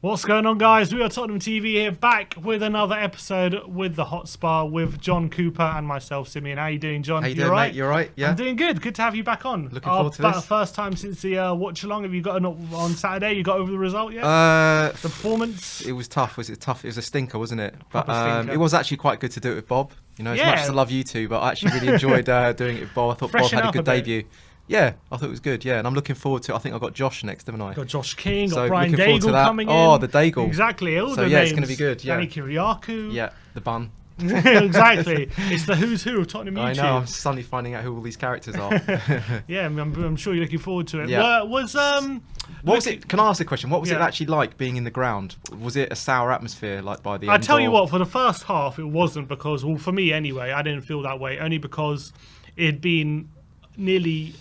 What's going on, guys? We are Tottenham TV here, back with another episode with the HOTSPAR with John Cooper and myself, Simeon. How you doing, John? How you doing, mate? You all right? Yeah. I'm doing good. Good to have you back on. Looking forward to this. First time since the watch-along. Have you got on Saturday? You got over the result yet? The performance? It was tough. Was it tough? It was a stinker, wasn't it? But stinker. it was actually quite good to do it with Bob. You know, as much as I love you two, but I actually really enjoyed doing it with Bob. I thought Bob had a good debut. Yeah, I thought it was good. Yeah, and I'm looking forward to it. I think I've got Josh next, haven't I? Got Josh King, got so Brian Daigle coming in. Oh, the Daigle. Exactly. All so the yeah, names. It's going to be good. Yeah. Danny Kiriakou. Yeah, the bun. Exactly. It's the who's who of Tottenham YouTube. I know. I'm suddenly finding out who all these characters are. Yeah, I'm sure you're looking forward to it. Yeah. What was it? Can I ask a question? What was it actually like being in the ground? Was it a sour atmosphere like by the end? I tell you what, for the first half, it wasn't because, well, for me anyway, I didn't feel that way. Only because it had been nearly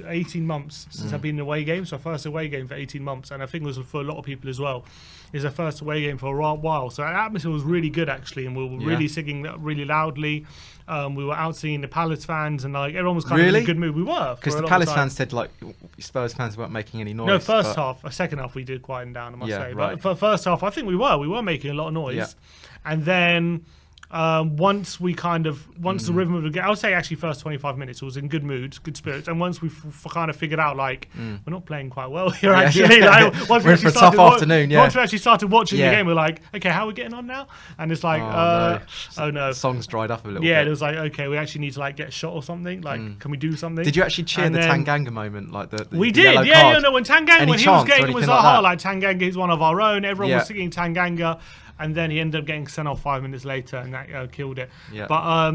18 months since I've been in an away game. So first away game for 18 months, and I think it was for a lot of people as well. It's our first away game for a while, so the atmosphere was really good actually, and we were really singing really loudly. We were out singing the Palace fans, and like everyone was kind of in a good mood. We were, because the Palace fans said like Spurs fans weren't making any noise. No, first half. Second half we did quieten down, I must say. Right. But for first half, I think we were making a lot of noise, and then. Once the rhythm of the game, I would say actually first 25 minutes, it was in good mood, good spirits, and once we kind of figured out like we're not playing quite well here actually. Like, once we're in for a tough afternoon. Once we actually started watching the game, we're like, okay, how are we getting on now? And it's like, oh no, the song's dried up a little bit. Yeah, it was like, okay, we actually need to like get a shot or something. Like, can we do something? Did you actually cheer the Tanganga moment, like the we did, yellow yeah, card? no, when Tanganga, when he was getting was like Tanganga is one of our own. Everyone was singing Tanganga. And then he ended up getting sent off 5 minutes later, and that killed it. Yeah. But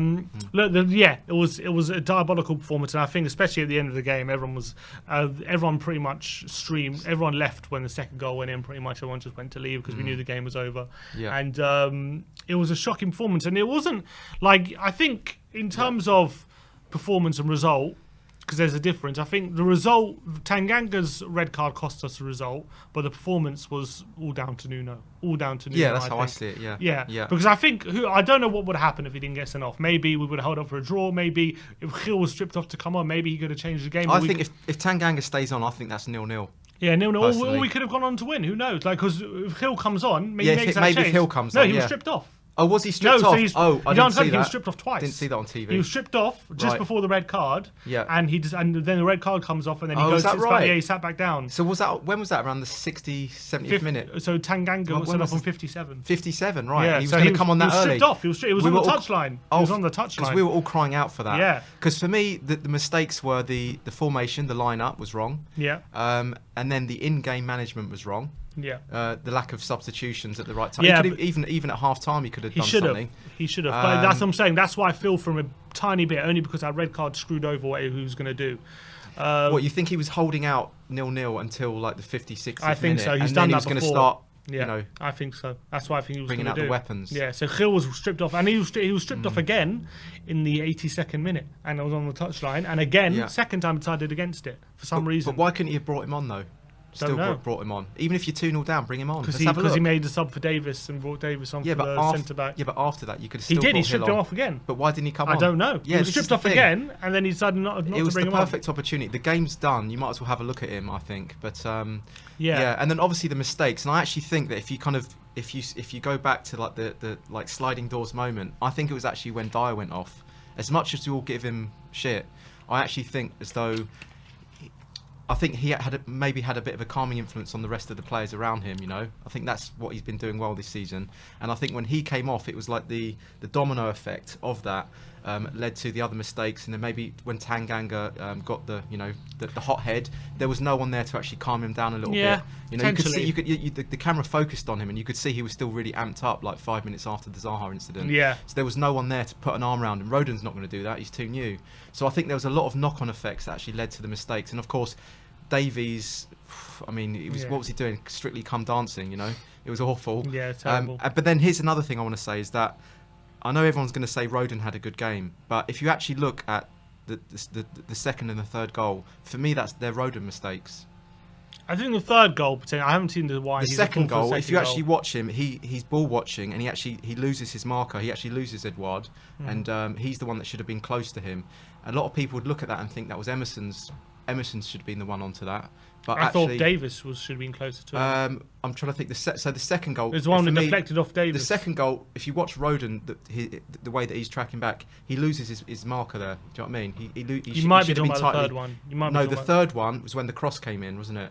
look, it was a diabolical performance, and I think especially at the end of the game, everyone pretty much streamed. Everyone left when the second goal went in. Pretty much, everyone just went to leave because we knew the game was over. Yeah. And it was a shocking performance, and it wasn't like, I think in terms of performance and result, because there's a difference. I think the result, Tanganga's red card cost us the result, but the performance was all down to Nuno. Yeah, that's how I see it. Yeah. Because I think I don't know what would happen if he didn't get sent off. Maybe we would have held up for a draw. Maybe if Gil was stripped off to come on, maybe he could have changed the game. I think if Tanganga stays on, I think that's 0-0. Yeah, 0-0. Or we could have gone on to win. Who knows? Like, because if Gil comes on, maybe if Gil comes on. No, he was stripped off. Oh, was he stripped off? I didn't see that. He was stripped off twice. Didn't see that on TV. He was stripped off just before the red card. Yeah. And then the red card comes off, and then he goes. He sat back down. So when was that? Around the 60th, 70th minute? So Tanganga was sent off on 57. 57, right? Yeah. He was going to come on that early. He was stripped off. It was on the touchline. He was on the touchline. Because we were all crying out for that. Yeah. Because for me, the mistakes were the formation, the lineup was wrong. Yeah. And then the in-game management was wrong. Yeah. The lack of substitutions at the right time. Yeah, even at half time he could have done something. He should have. But that's what I'm saying. That's why I feel from a tiny bit, only because our red card screwed over what he was going to do. What, you think he was holding out 0-0 until like the 50, 60th minute? I think so. He's and done then that he was before. Going to start Yeah, you know, I think so. That's why I think he was bringing out the weapons. Yeah, so Gil was stripped off, and he was stripped off again in the 82nd minute, and it was on the touchline, and again, second time decided against it for some reason. But why couldn't you have brought him on though? Still brought him on. Even if you're 2-0 down, bring him on. Because he made a sub for Davis and brought Davis on for the centre-back. Yeah, but after that, you could have still he stripped him off again. But why didn't he come on? I don't know. Yeah, he was stripped off again, and then he decided not to bring him on. It was the perfect opportunity. The game's done. You might as well have a look at him, I think. But yeah, and then obviously the mistakes. And I actually think that if you go back to like the like sliding doors moment, I think it was actually when Dyer went off. As much as we all give him shit, I actually think as though I think he maybe had a bit of a calming influence on the rest of the players around him, you know. I think that's what he's been doing well this season. And I think when he came off, it was like the domino effect of that led to the other mistakes. And then maybe when Tanganga got the hot head, there was no one there to actually calm him down a little bit. You know, you could see the camera focused on him, and you could see he was still really amped up like 5 minutes after the Zaha incident. Yeah. So there was no one there to put an arm around him. Rodon's not going to do that. He's too new. So I think there was a lot of knock-on effects that actually led to the mistakes. And of course, Davies, I mean, what was he doing? Strictly Come Dancing, you know? It was awful. Yeah, terrible. But then here's another thing I want to say is that I know everyone's going to say Rodon had a good game, but if you actually look at the second and the third goal, for me, they're Rodon mistakes. I think the third goal, I haven't seen why. The second goal, if you actually watch him, he's ball watching, and he loses his marker. He actually loses Edouard, and he's the one that should have been close to him. A lot of people would look at that and think that was Emerson's. Emerson should have been the one onto that. But I thought Davis should have been closer to him. I'm trying to think. So the second goal... There's one that deflected off Davis. The second goal, if you watch Rodon, the way that he's tracking back, he loses his marker there. Do you know what I mean? You might be talking about the third one. No, the third one was when the cross came in, wasn't it?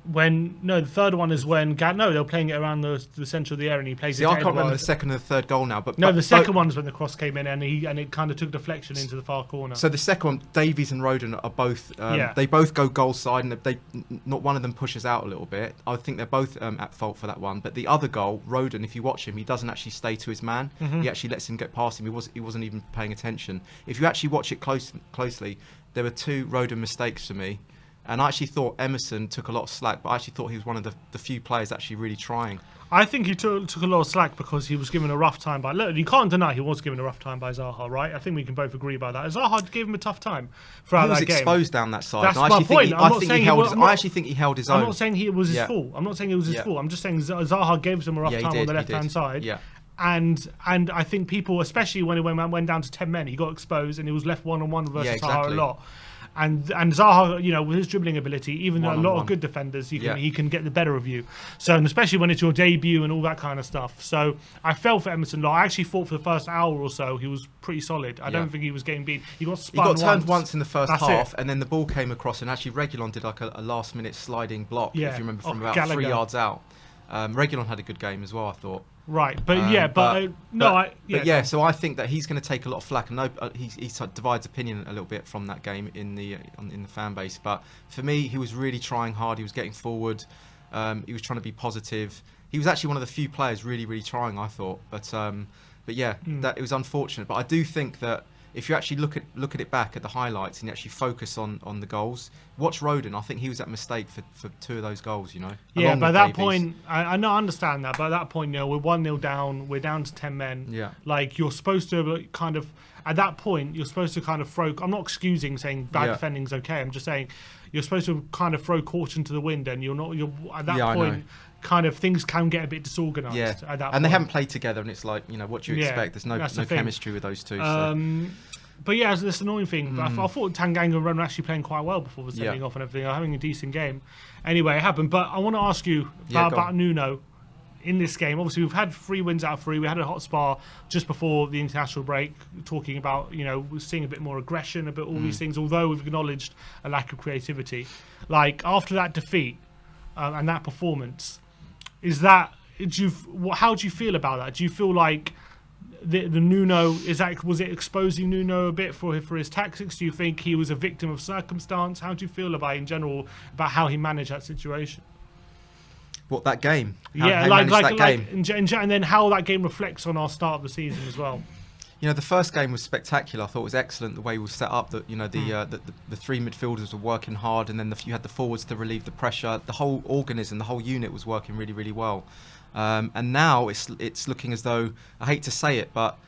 The third one is when they're playing it around the centre of the area, and he plays it. I can't remember the second and the third goal now, but the second one is when the cross came in, and it kind of took deflection into the far corner. So the second one, Davies and Rodon are both. They both go goal side, and they not one of them pushes out a little bit. I think they're both at fault for that one. But the other goal, Rodon, if you watch him, he doesn't actually stay to his man. He actually lets him get past him. He wasn't even paying attention. If you actually watch it closely, there were two Rodon mistakes for me. And I actually thought Emerson took a lot of slack, but I actually thought he was one of the few players actually really trying. I think he took a lot of slack because he was given a rough time by... Look, you can't deny he was given a rough time by Zaha, right? I think we can both agree about that. Zaha gave him a tough time throughout that game. He was exposed down that side. That's my point. I actually think he held his own. I'm not saying it was his fault. I'm not saying it was his fault. I'm just saying Zaha gave him a rough time on the left-hand side. Yeah. And I think people, especially when it went down to 10 men, he got exposed and he was left one-on-one versus Zaha a lot. And Zaha, you know, with his dribbling ability, even though a lot of good defenders, he can get the better of you. So, and especially when it's your debut and all that kind of stuff. So, I fell for Emerson. I actually thought for the first hour or so he was pretty solid. I don't think he was getting beat. He got spun once. He got turned once in the first half, and then the ball came across, and actually Reguilon did like a last-minute sliding block, if you remember, from about Gallagher. 3 yards out. Reguilon had a good game as well, I thought. Right, but so I think that he's going to take a lot of flack, and he divides opinion a little bit from that game in the fan base. But for me, he was really trying hard. He was getting forward. He was trying to be positive. He was actually one of the few players really, really trying, I thought. But that it was unfortunate. But I do think that if you actually look at it back at the highlights and you actually focus on the goals, watch Rodon. I think he was at mistake for 2 of those goals, you know. Yeah, by that point, I understand that. But at that point, we're 1-0 down. We're down to 10 men. Yeah. Like, you're supposed to kind of, at that point, you're supposed to kind of throw, I'm not excusing saying bad defending's okay. I'm just saying you're supposed to kind of throw caution to the wind, and you're at that point, kind of things can get a bit disorganised at that point. And they haven't played together, and it's like, you know, what do you expect? There's no chemistry with those two. But yeah, it's this annoying thing. But I thought Tanganga and Ron were actually playing quite well before the sending off and everything. Having a decent game. Anyway, it happened. But I want to ask you about Nuno in this game. Obviously, we've had 3 wins out of 3. We had a HOTSPAR just before the international break, talking about, you know, we're seeing a bit more aggression, a bit all these things, although we've acknowledged a lack of creativity. Like, after that defeat and that performance, how do you feel about that? Do you feel like the Nuno was it exposing Nuno a bit for his tactics? Do you think he was a victim of circumstance? How do you feel in general about how he managed that situation? What, that game? How and then how that game reflects on our start of the season as well. You know, the first game was spectacular. I thought it was excellent the way we were set up. That you know the three midfielders were working hard, and then you had the forwards to relieve the pressure. The whole organism, the whole unit was working really, really well. And now it's looking as though, I hate to say it, but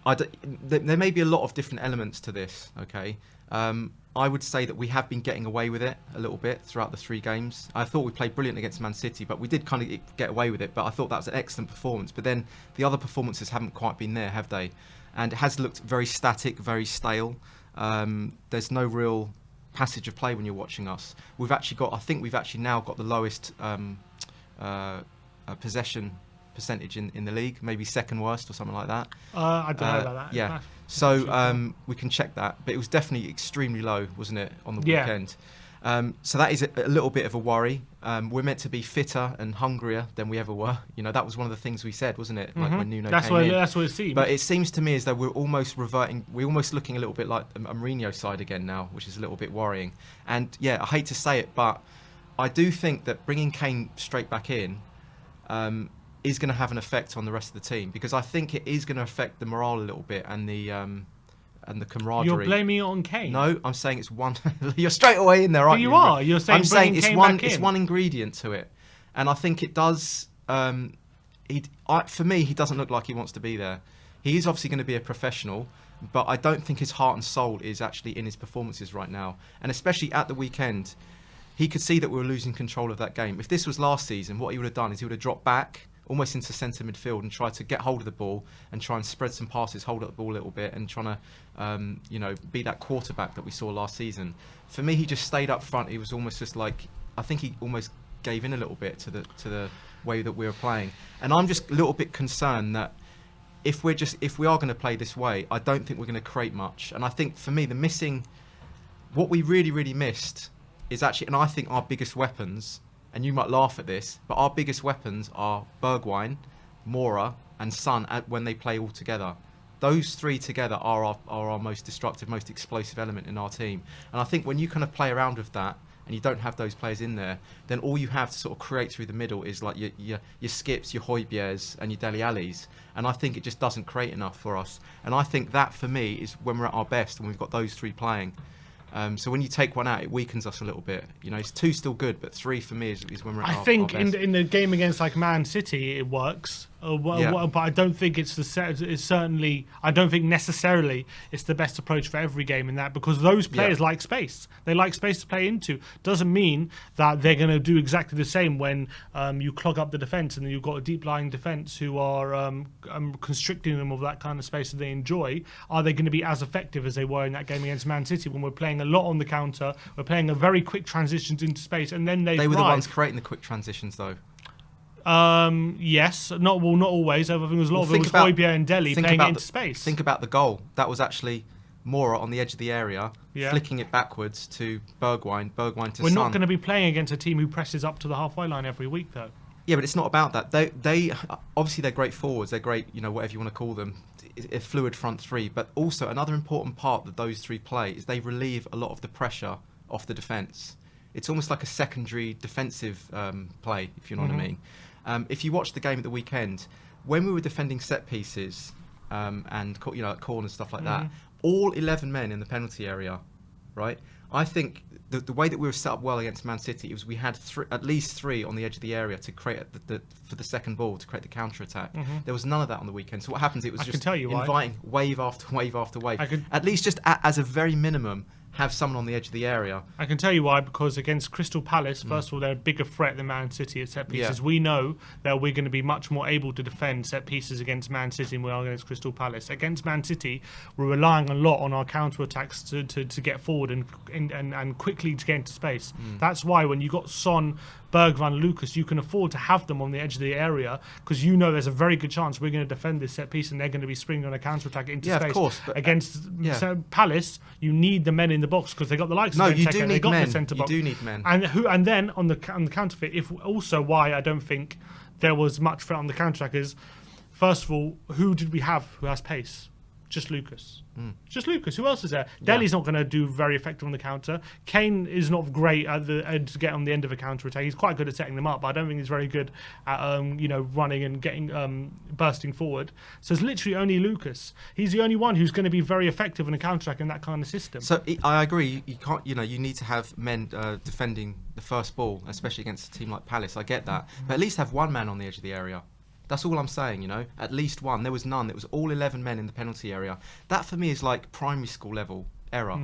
there may be a lot of different elements to this. Okay, I would say that we have been getting away with it a little bit throughout the 3 games. I thought we played brilliant against Man City, but we did kind of get away with it. But I thought that was an excellent performance. But then the other performances haven't quite been there, have they? And it has looked very static, very stale. There's no real passage of play when you're watching us. I think we've actually now got the lowest possession percentage in the league, maybe second worst or something like that. I don't know about that. Yeah. So we can check that, but it was definitely extremely low, wasn't it, on the weekend? So that is a little bit of a worry. We're meant to be fitter and hungrier than we ever were. You know, that was one of the things we said, wasn't it? Like when Nuno came in. That's what it seems. But it seems to me as though we're almost reverting. We're almost looking a little bit like a Mourinho side again now, which is a little bit worrying. And yeah, I hate to say it, but I do think that bringing Kane straight back in is going to have an effect on the rest of the team, because I think it is going to affect the morale a little bit and the camaraderie. You're blaming it on Kane? No, I'm saying it's one. You're straight away in there, aren't you? You are. You're saying I'm saying it's one. It's one ingredient to it, and I think it does. For me, he doesn't look like he wants to be there. He is obviously going to be a professional, but I don't think his heart and soul is actually in his performances right now. And especially at the weekend, he could see that we were losing control of that game. If this was last season, what he would have done is he would have dropped back almost into centre midfield and tried to get hold of the ball and try and spread some passes, hold up the ball a little bit, and trying to, be that quarterback that we saw last season. For me, he just stayed up front. He was almost just like, I think he almost gave in a little bit to the way that we were playing. And I'm just a little bit concerned that if we are going to play this way, I don't think we're going to create much. And I think for me, what we really, really missed is actually, and I think our biggest weapons, and you might laugh at this, but our biggest weapons are Bergwijn, Moura and Son when they play all together. Those 3 together are our most destructive, most explosive element in our team. And I think when you kind of play around with that and you don't have those players in there, then all you have to sort of create through the middle is like your Skips, your Højbjergs and your Dele Allis. And I think it just doesn't create enough for us. And I think that for me is when we're at our best, when we've got those 3 playing. So when you take one out, it weakens us a little bit. You know, it's 2 still good, but 3 for me is when we're at our best. I think in the game against like Man City, it works. But I don't think it's I don't think necessarily it's the best approach for every game in that, because those players like space. They like space to play into. Doesn't mean that they're going to do exactly the same when you clog up the defence and then you've got a deep lying defence who are constricting them of that kind of space that they enjoy. Are they going to be as effective as they were in that game against Man City when we're playing a lot on the counter? We're playing a very quick transitions into space, and then they were the ones creating the quick transitions though. Yes, not always. I think there was a lot of Højbjerg and Dele playing into space. Think about the goal. That was actually Moura on the edge of the area, flicking it backwards to Bergwijn to Son. We're not going to be playing against a team who presses up to the halfway line every week, though. Yeah, but it's not about that. They obviously they're great forwards. They're great, whatever you want to call them, a fluid front 3. But also another important part that those 3 play is they relieve a lot of the pressure off the defence. It's almost like a secondary defensive play, if you know what I mean. If you watch the game at the weekend, when we were defending set pieces and corners, stuff like that, all 11 men in the penalty area, right? I think the way that we were set up well against Man City was we had at least 3 on the edge of the area to create for the second ball, to create the counter attack. There was none of that on the weekend. So what happens? It was just inviting wave after wave after wave. At least just as a very minimum, have someone on the edge of the area. I can tell you why, because against Crystal Palace, first of all, they're a bigger threat than Man City at set pieces. We know that we're going to be much more able to defend set pieces against Man City than we are against Crystal Palace. Against Man City, we're relying a lot on our counter-attacks to get forward and quickly to get into space. That's why when you got Son, Bergwijn, Lucas, you can afford to have them on the edge of the area, because you know there's a very good chance we're going to defend this set piece and they're going to be springing on a counter-attack into space. Of course. But against Palace, you need the men in the box because they got the likes of Benteke, they got the centre box. You do need men. And then on the counterfeit, if also why I don't think there was much threat on the counter-attack is, first of all, who did we have who has pace? Just Lucas. Just Lucas. Who else is there? Dele's not going to do very effective on the counter. Kane is not great at to get on the end of a counter attack. He's quite good at setting them up, but I don't think he's very good at running and getting bursting forward. So it's literally only Lucas. He's the only one who's going to be very effective in a counter attack in that kind of system. So I agree. You can't. You need to have men defending the first ball, especially against a team like Palace. I get that, but at least have one man on the edge of the area. That's all I'm saying, At least one. There was none. It was all 11 men in the penalty area. That for me is like primary school level error,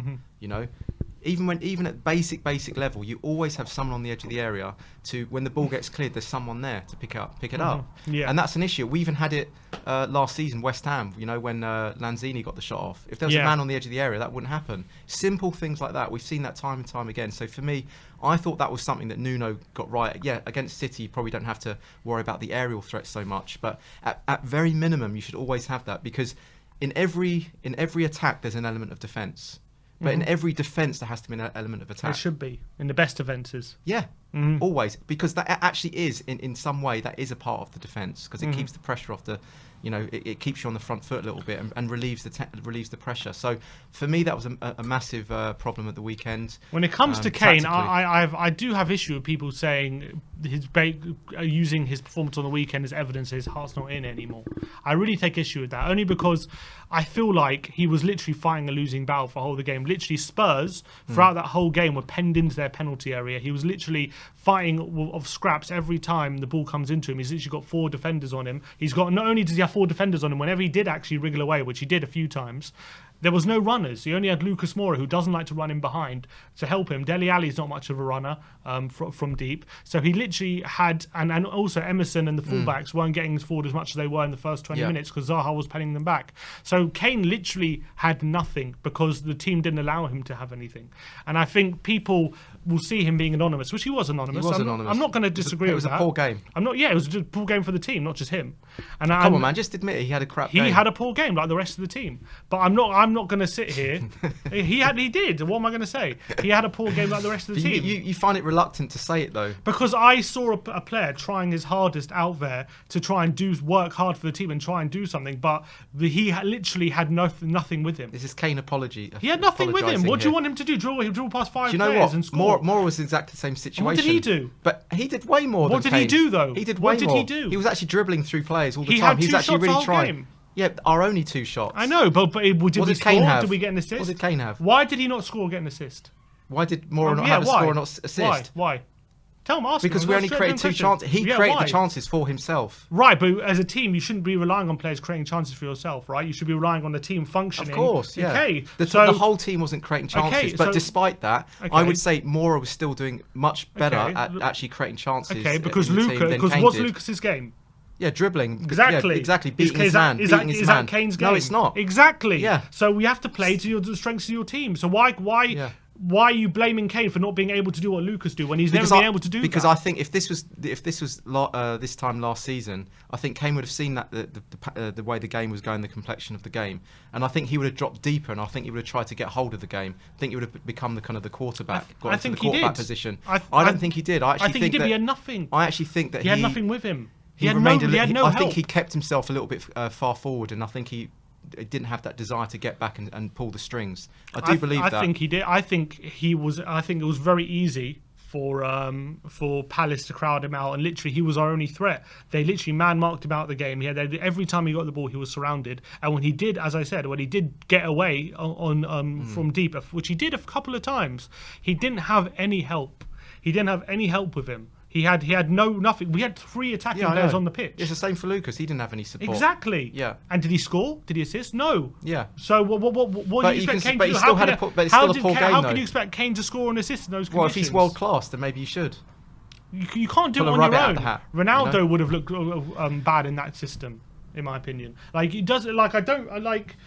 Even at basic level, you always have someone on the edge of the area to, when the ball gets cleared, there's someone there to pick it up. Yeah. And that's an issue. We even had it last season, West Ham, when Lanzini got the shot off. If there was a man on the edge of the area, that wouldn't happen. Simple things like that. We've seen that time and time again. So for me, I thought that was something that Nuno got right. Yeah, against City, you probably don't have to worry about the aerial threat so much. But at very minimum, you should always have that, because in every attack, there's an element of defence. But in every defence, there has to be an element of attack. It should be. In the best defences. Yeah, always. Because that actually is, in some way, that is a part of the defence. Because it keeps the pressure off the... it keeps you on the front foot a little bit and relieves the pressure. So for me, that was a massive problem at the weekend. When it comes to Kane, I do have issue with people saying using his performance on the weekend as evidence that his heart's not in it anymore. I really take issue with that, only because I feel like he was literally fighting a losing battle for the whole of the game. Literally, Spurs throughout that whole game were penned into their penalty area. He was literally fighting of scraps every time the ball comes into him. He's literally got 4 defenders on him. He's got, not only does he have 4 defenders on him, whenever he did actually wriggle away, which he did a few times, there was no runners. He only had Lucas Moura, who doesn't like to run in behind, to help him. Dele Alli's not much of a runner from deep. So he literally had... And also Emerson and the fullbacks weren't getting forward as much as they were in the first 20 minutes because Zaha was penning them back. So Kane literally had nothing because the team didn't allow him to have anything. And I think people will see him being anonymous, which he was anonymous. Anonymous. I'm not going to disagree with that. It was a poor game. It was a poor game for the team, not just him. And Come on, man, just admit it. He had a crap game. He had a poor game like the rest of the team. But I'm not going to sit here. He did. What am I going to say? He had a poor game like the rest of the team. You find it reluctant to say it though, because I saw a player trying his hardest out there to try and work hard for the team and try and do something, but he literally had nothing with him. This is Kane apology. He had nothing with him. What do you want him to do? Draw past 5 players and score? Moura was exactly the same situation. And what did he do? But he did way more. What did he do though? He did way more. What did he do? He was actually dribbling through players all the time. He had 2 was actually shots really the whole trying. Game. Yeah, our only 2 shots. I know, but did we Kane score? have? Did we get an assist? What did Kane have? Why did he not score or get an assist? Why did Moura not have a score or not assist? Why? Tell him, ask because him. we only created 2 chances. He created the chances for himself. Right, but as a team, you shouldn't be relying on players creating chances for yourself, right? You should be relying on the team functioning. Of course, yeah. Okay, the whole team wasn't creating chances, but despite that, I would say Moura was still doing much better at actually creating chances. Okay, because what's Lucas's game? Yeah, dribbling. Exactly. Yeah, exactly. Beating his man. Is that Kane's game? No, it's not. Exactly. Yeah. So we have to play to the strengths of your team. So why are you blaming Kane for not being able to do what Lucas do when he's never been able to do that? Because I think if this was this time last season, I think Kane would have seen that the way the game was going, the complexion of the game, and I think he would have dropped deeper, and I think he would have tried to get hold of the game. I think he would have become the quarterback. I think he did. Position. I don't think he did. I think he did. He had nothing. I actually think that he had nothing with him. He had no help. I think he kept himself a little bit far forward, and I think he didn't have that desire to get back and pull the strings. I believe that. I think he did. I think it was very easy for Palace to crowd him out, and literally he was our only threat. They literally man-marked him out the game. Every time he got the ball, he was surrounded. And when he did, as I said, when he did get away from deep, which he did a couple of times, he didn't have any help. He didn't have any help with him. He had nothing. We had 3 attacking players on the pitch. It's the same for Lucas. He didn't have any support. Exactly. Yeah. And did he score? Did he assist? No. Yeah. So what do you expect Kane to do? How can you expect Kane to score and assist in those conditions? Well, if he's world class, then maybe you should. You can't do it on your own. Ronaldo would have looked bad in that system, in my opinion. Like he does. Like I don't like.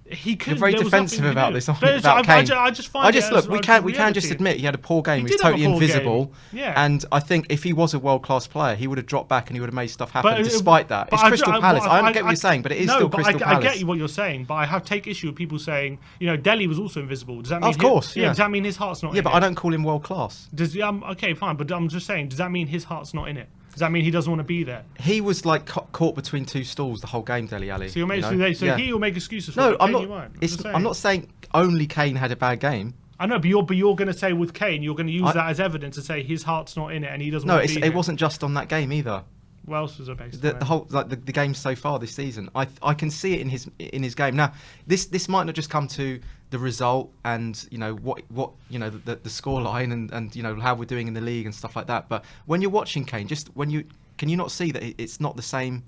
He could. You're very defensive about this. About Kane. We can't just admit he had a poor game. He was totally invisible. Yeah. And I think if he was a world-class player, he would have dropped back and he would have made stuff happen. Despite that, it's Crystal Palace. I don't get what you're saying, but it is still Crystal Palace. I get what you're saying, but I take issue with people saying, Dele was also invisible. Does that mean? Of course. Yeah. Does that mean his heart's not in it? Yeah, but I don't call him world-class. Okay, fine, but I'm just saying, does that mean his heart's not in it? Does that mean he doesn't want to be there? He was like caught between two stools the whole game, Dele Alli. So you're making he will make excuses for no, it. I'm Kane, not. I'm not saying only Kane had a bad game. I know, but you're going to say with Kane, you're going to use that as evidence to say his heart's not in it and he doesn't. No, want to be it wasn't just on that game either. What else was it based on? The whole the games so far this season. I can see it in his game. Now this might not just come to the result and what the scoreline and how we're doing in the league and stuff like that. But when you're watching Kane, can you not see that it's not the same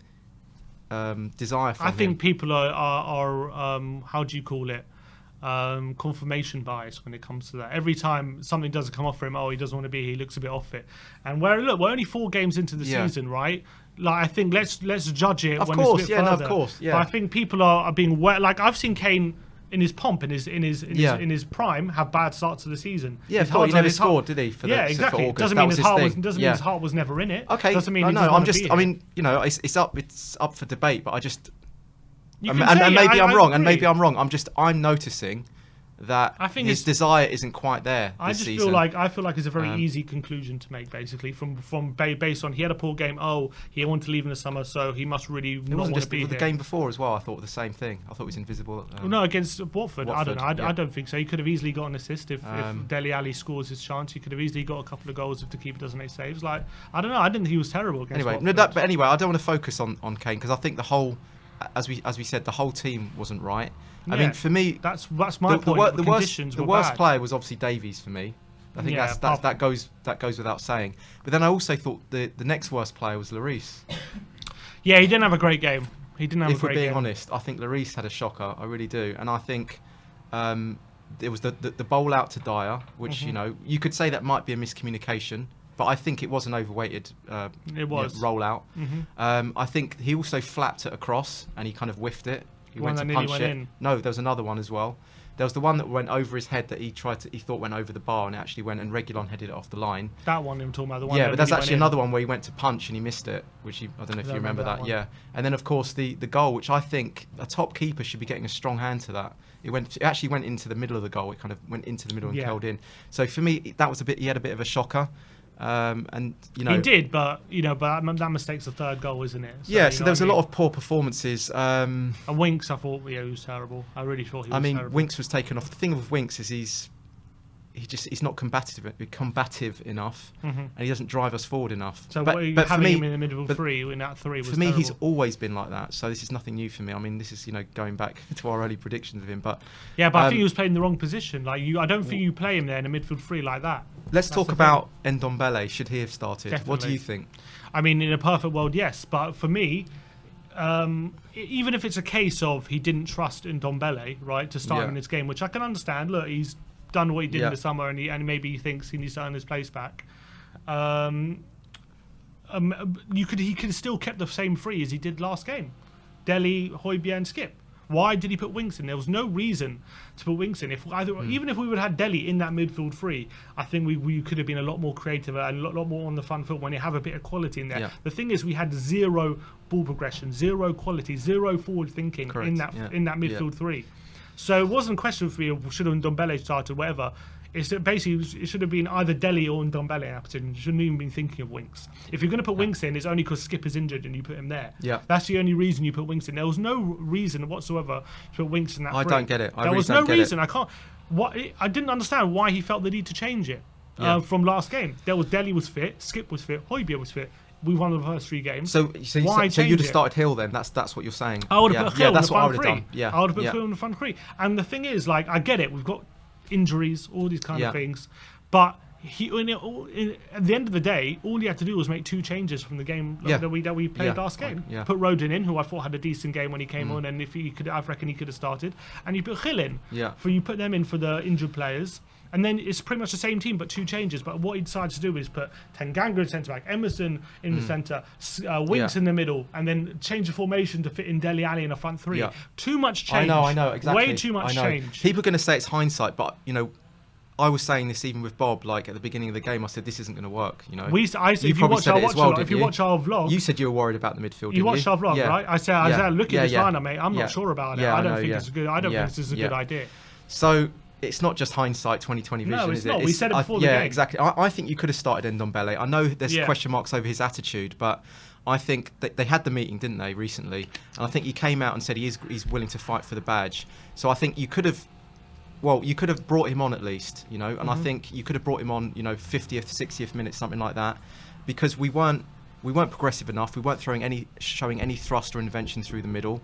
desire from him? I think people are how do you call it? Confirmation bias when it comes to that. Every time something doesn't come off for him, he doesn't want to be here, he looks a bit off it. And we're only 4 games into the season, right? Like I think let's judge it when it's a bit further. Of course, yeah. But I think people are being like I've seen Kane in his pomp, in his prime, have bad starts to the season. Yeah, he never scored, did he? Exactly. For doesn't mean his heart was never in it. Okay. Doesn't mean it's up for debate, but I just. And maybe I'm wrong. I'm noticing that his desire isn't quite there this season. I feel like it's a very easy conclusion to make, basically, from based on he had a poor game. He wanted to leave in the summer, so he must really not want to be here. The game before as well, I thought the same thing. I thought he was invisible. No, against Watford. I don't know. I don't think so. He could have easily got an assist if Dele Alli scores his chance. He could have easily got a couple of goals if the keeper doesn't make saves. Like I don't know. I didn't think he was terrible against Watford. But anyway, I don't want to focus on Kane because I think the whole. As we said, the whole team wasn't right. I mean, for me, that's my point. The worst player was obviously Davies for me. I think that goes without saying. But then I also thought the next worst player was Lloris. Yeah, he didn't have a great game. If we're being honest, I think Lloris had a shocker. I really do, and I think it was the bowl out to Dyer, which you could say that might be a miscommunication. But I think it was an overweighted rollout. I think he also flapped it across and he kind of whiffed it. He went to punch it. No, there was another one as well. There was the one that went over his head that he thought went over the bar and it actually went and Reguilon headed it off the line. That one I'm talking about. The one. Yeah, but there's actually another one where he went to punch and he missed it, which I don't know if you remember that. Yeah, and then of course the goal, which I think a top keeper should be getting a strong hand to that. It actually went into the middle of the goal. It kind of went into the middle and curled in. So for me, that was he had a bit of a shocker. And he did, but that mistake's the third goal, isn't it? So there was a lot of poor performances. And Winks, I thought he was terrible. I really thought he was terrible. Winks was taken off. The thing with Winks is he's not combative enough, and he doesn't drive us forward enough. So but having him in the middle of three in that three was for me terrible. He's always been like that. So this is nothing new for me. I mean, this is going back to our early predictions of him. But I think he was playing the wrong position. Like I don't think you play him there in a midfield three like that. Let's talk about Ndombele. Should he have started? Definitely. What do you think? I mean, in a perfect world, yes. But for me, even if it's a case of he didn't trust Ndombele, right, to start him in this game, which I can understand. Look, he's done what he did in the summer, and maybe he thinks he needs to earn his place back. He could still kept the same three as he did last game: Dele, Højbjerg, and Skip. Why did he put Winks in? There was no reason to put Winks in. Even if we would have had Dele in that midfield three, I think we could have been a lot more creative and a lot more on the front foot when you have a bit of quality in there. Yeah. The thing is, we had zero ball progression, zero quality, zero forward thinking in that midfield three. So it wasn't a question for me, should have Ndombele started, whatever. It's that basically it should have been either Dele or Ndombele in that position. You shouldn't even been thinking of Winks. If you're going to put Winks in, it's only because Skip is injured and you put him there. Yeah. That's the only reason you put Winks in. There was no reason whatsoever to put Winks in that. I don't get it. There was no reason. I didn't understand why he felt the need to change it from last game. Dele was fit, Skip was fit, Højbjerg was fit. We won the first 3 games. So you'd have started Hill then? That's what you're saying. I would have put Hill in the front three. I would have put Hill in the front three. And the thing is, I get it. We've got injuries, all these kind of things, but at the end of the day, all he had to do was make 2 changes from the game that we played last game. Put Rodin in, who I thought had a decent game when he came on, and if he could, I reckon he could have started. And you put Hill in. You put them in for the injured players. And then it's pretty much the same team, but 2 changes. But what he decided to do is put Tanganga in centre-back, Emerson in the centre, Winks in the middle, and then change the formation to fit in Dele Alli in a front 3. Too much change. I know, exactly. Way too much change. People are going to say it's hindsight, but, I was saying this even with Bob, at the beginning of the game, I said, this isn't going to work, If you watch our vlog... You said you were worried about the midfield, You watched our vlog, right? I said, look at this lineup, mate. I'm not sure about it. I don't think this is a good idea. So... it's not just hindsight 2020 vision, no, it's is not. it? We said it before the game. Yeah, exactly. I think you could have started Ndombele. I know there's question marks over his attitude, but I think that they had the meeting, didn't they, recently? And I think he came out and said he's willing to fight for the badge. So I think you could have brought him on at least, you know. And I think you could have brought him on, you know, 50th, 60th minute, something like that, because we weren't progressive enough. We weren't showing any thrust or invention through the middle.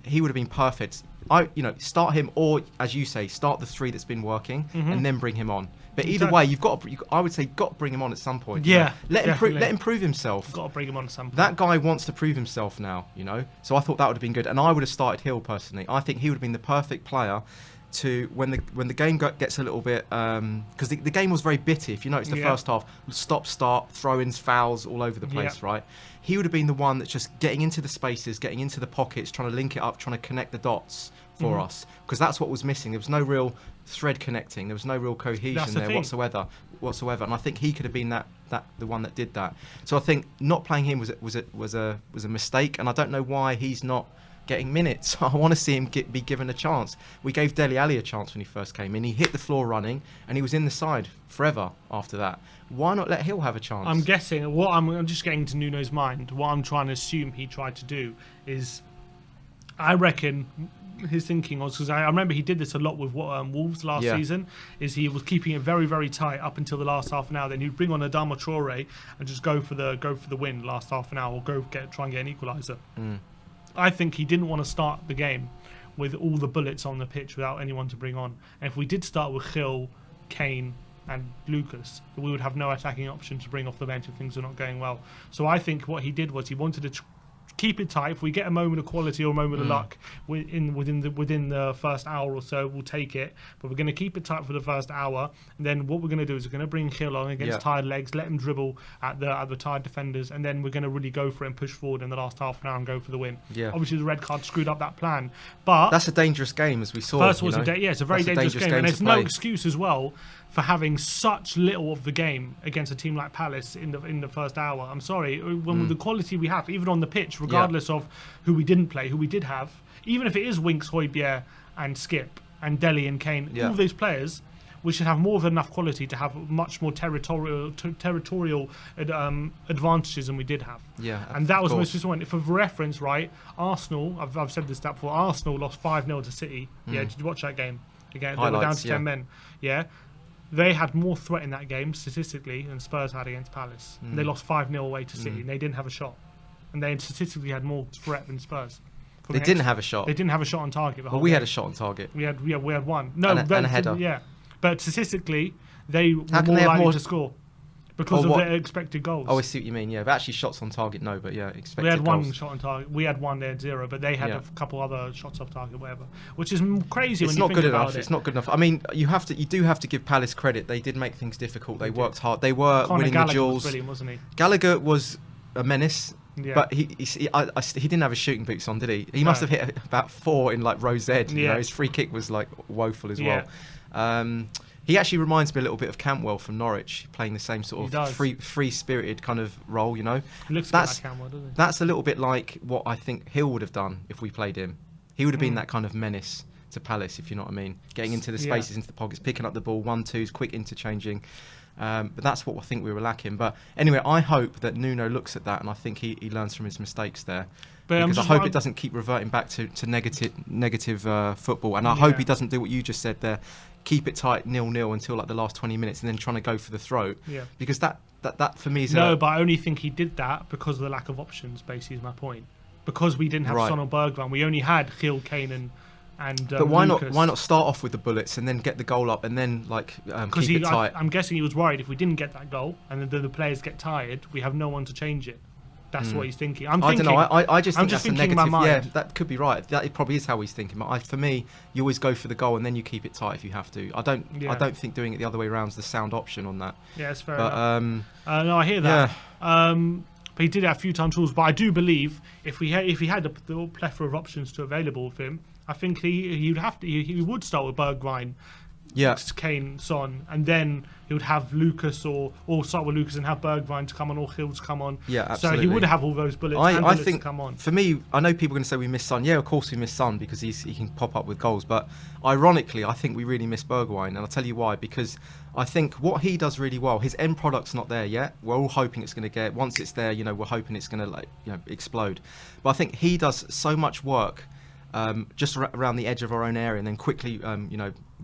He would have been perfect. Start him, or as you say, start the 3 that's been working, and then bring him on. But either way, I would say, got to bring him on at some point. Yeah, you know? Let him prove himself. Got to bring him on at some point. That guy wants to prove himself now, you know. So I thought that would have been good, and I would have started Hill personally. I think he would have been the perfect player to when the game gets a little bit, because the game was very bitty. If you notice the first half, stop-start, throw-ins, fouls all over the place, right? He would have been the one that's just getting into the spaces, getting into the pockets, trying to link it up, trying to connect the dots for us, because that's what was missing. There was no real thread connecting. There was no real cohesion there whatsoever. And I think he could have been the one that did that. So I think not playing him was a mistake, and I don't know why he's not getting minutes. I want to see him be given a chance. We gave Dele Alli a chance when he first came in. He hit the floor running, and he was in the side forever after that. Why not let Hill have a chance? I'm guessing, I'm just getting to Nuno's mind. What I'm trying to assume he tried to do is, I reckon his thinking was, because I remember he did this a lot with Wolves last season, is he was keeping it very, very tight up until the last half an hour. Then he'd bring on Adama Traore and just go for the win last half an hour, or try and get an equaliser. I think he didn't want to start the game with all the bullets on the pitch without anyone to bring on. And if we did start with Hill, Kane and Lucas, we would have no attacking option to bring off the bench if things are not going well. So I think what he did was he wanted to keep it tight. If we get a moment of quality or a moment of luck within the first hour or so, we'll take it. But we're going to keep it tight for the first hour. And then what we're going to do is we're going to bring Hill on against tired legs, let him dribble at the tired defenders, and then we're going to really go for it and push forward in the last half an hour and go for the win. Obviously, the red card screwed up that plan. But that's a dangerous game, as we saw. First was it's a very dangerous game, and there's no excuse as well for having such little of the game against a team like Palace in the first hour. I'm sorry, when the quality we have, even on the pitch, regardless of who we didn't play, who we did have, even if it is Winks, Højbjerg and Skip and Dele and Kane, all of those players, we should have more than enough quality to have much more territorial advantages than we did have. And that was most disappointing. For reference, right, Arsenal, I've said this stat before, Arsenal lost 5-0 to City. Did you watch that game? Again, they were down to 10 men. They had more threat in that game, statistically, than Spurs had against Palace. They lost 5-0 away to City, and they didn't have a shot. And they statistically had more threat than Spurs. They didn't have a shot. They didn't have a shot on target. Well, we had a shot on target. We had one. No, and a header. But statistically, they were more likely to score because of their expected goals. Oh, I see what you mean. Yeah, but actually shots on target, no. But expected goals. We had one shot on target. We had one. They had 0, but they had a couple other shots off target, whatever. Which is crazy. It's when you think about it. It's not good enough. I mean, you do have to give Palace credit. They did make things difficult. They worked hard. They were winning the duels. Was brilliant, wasn't he? Gallagher was a menace. But he didn't have his shooting boots on, did he? He must have hit about 4 in like row Z. You know, his free kick was like woeful as well. He actually reminds me a little bit of Cantwell from Norwich, playing the same sort of free-spirited kind of role, you know. He looks like Cantwell, doesn't he? That's a little bit like what I think Hill would have done if we played him. He would have been that kind of menace to Palace, if you know what I mean. Getting into the spaces, into the pockets, picking up the ball, 1-2s, quick interchanging. But that's what I think we were lacking. But anyway, I hope that Nuno looks at that, and I think he learns from his mistakes there. Because I hope it doesn't keep reverting back to negative football. And I hope he doesn't do what you just said there. Keep it tight 0-0 until like the last 20 minutes and then trying to go for the throat. Because that for me is... No, but I only think he did that because of the lack of options, basically, is my point. Because we didn't have Son or Bergwijn. We only had Hill, Kane and but why Lucas. not start off with the bullets and then get the goal up and then keep it tight? I'm guessing he was worried if we didn't get that goal and then the players get tired, we have no one to change it. That's what he's thinking. I don't know. I just think that's a negative. Yeah, that could be right. That probably is how he's thinking. But for me, you always go for the goal and then you keep it tight if you have to. I don't think doing it the other way around is the sound option on that. Yeah, it's fair enough. No, I hear that. But he did it a few times. But I do believe if he had the plethora of options available for him, I think he would start with Bergwijn, Kane, Son, and then he would have Lucas or start with Lucas and have Bergwijn to come on, or Hills come on. Yeah, absolutely. So he would have all those bullets I think to come on. For me, I know people are going to say we miss Son. Yeah, of course we miss Son because he can pop up with goals. But ironically, I think we really miss Bergwijn, and I'll tell you why. Because I think what he does really well, his end product's not there yet. We're all hoping it's going to get. Once it's there, we're hoping it's going to explode. But I think he does so much work just around the edge of our own area, and then quickly,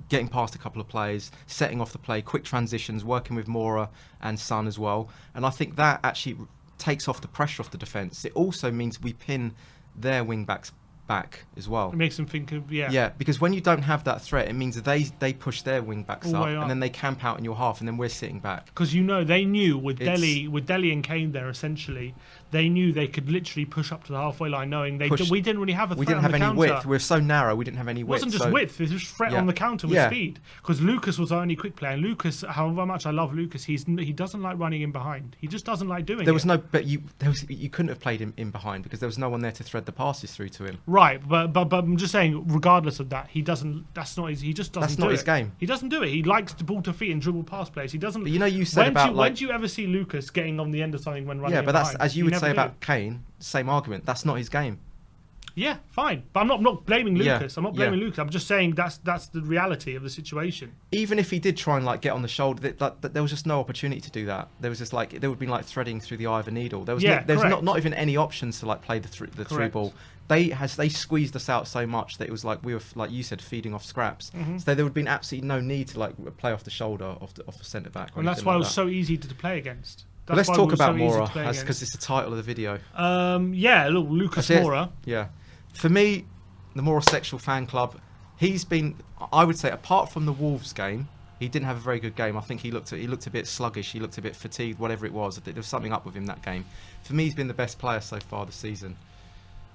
getting past a couple of players, setting off the play, quick transitions, working with Moura and Son as well. And I think that actually takes off the pressure off the defence. It also means we pin their wing-backs back as well. It makes them think of, Yeah, because when you don't have that threat, it means that they push their wing-backs up, and then they camp out in your half, and then we're sitting back. Because they knew with Dele and Kane there, essentially, they knew they could literally push up to the halfway line, knowing we didn't really have a threat. We didn't have any width. We were so narrow. We didn't have any width. It wasn't just width. It was just threat on the counter with speed. Because Lucas was our only quick player. And Lucas, however much I love Lucas, he doesn't like running in behind. He just doesn't like doing it. There was no, but you couldn't have played him in behind because there was no one there to thread the passes through to him. Right, but I'm just saying, regardless of that, he doesn't. That's not his. He just doesn't. That's not his game. He doesn't do it. He likes to ball to feet and dribble past players. He doesn't. But you said when do you ever see Lucas getting on the end of something when running? Yeah, but that's behind? as you would say about Kane. Same argument. That's not his game. Yeah, fine. But I'm not blaming Lucas. I'm not blaming Lucas. I'm just saying that's the reality of the situation. Even if he did try and get on the shoulder, there was just no opportunity to do that. There was just there would be threading through the eye of a needle. There was not even any options to play the through ball. They squeezed us out so much that it was we were, like you said, feeding off scraps. Mm-hmm. So there would have been absolutely no need to play off the shoulder off the centre back. And that's why it was so easy to play against. Let's talk about Moura because it's the title of the video. Look, Lucas Moura. Yeah. For me, the Moura Sexual Fan Club, he's been, I would say, apart from the Wolves game, he didn't have a very good game. I think he looked a bit sluggish, he looked a bit fatigued, whatever it was. There was something up with him that game. For me, he's been the best player so far this season.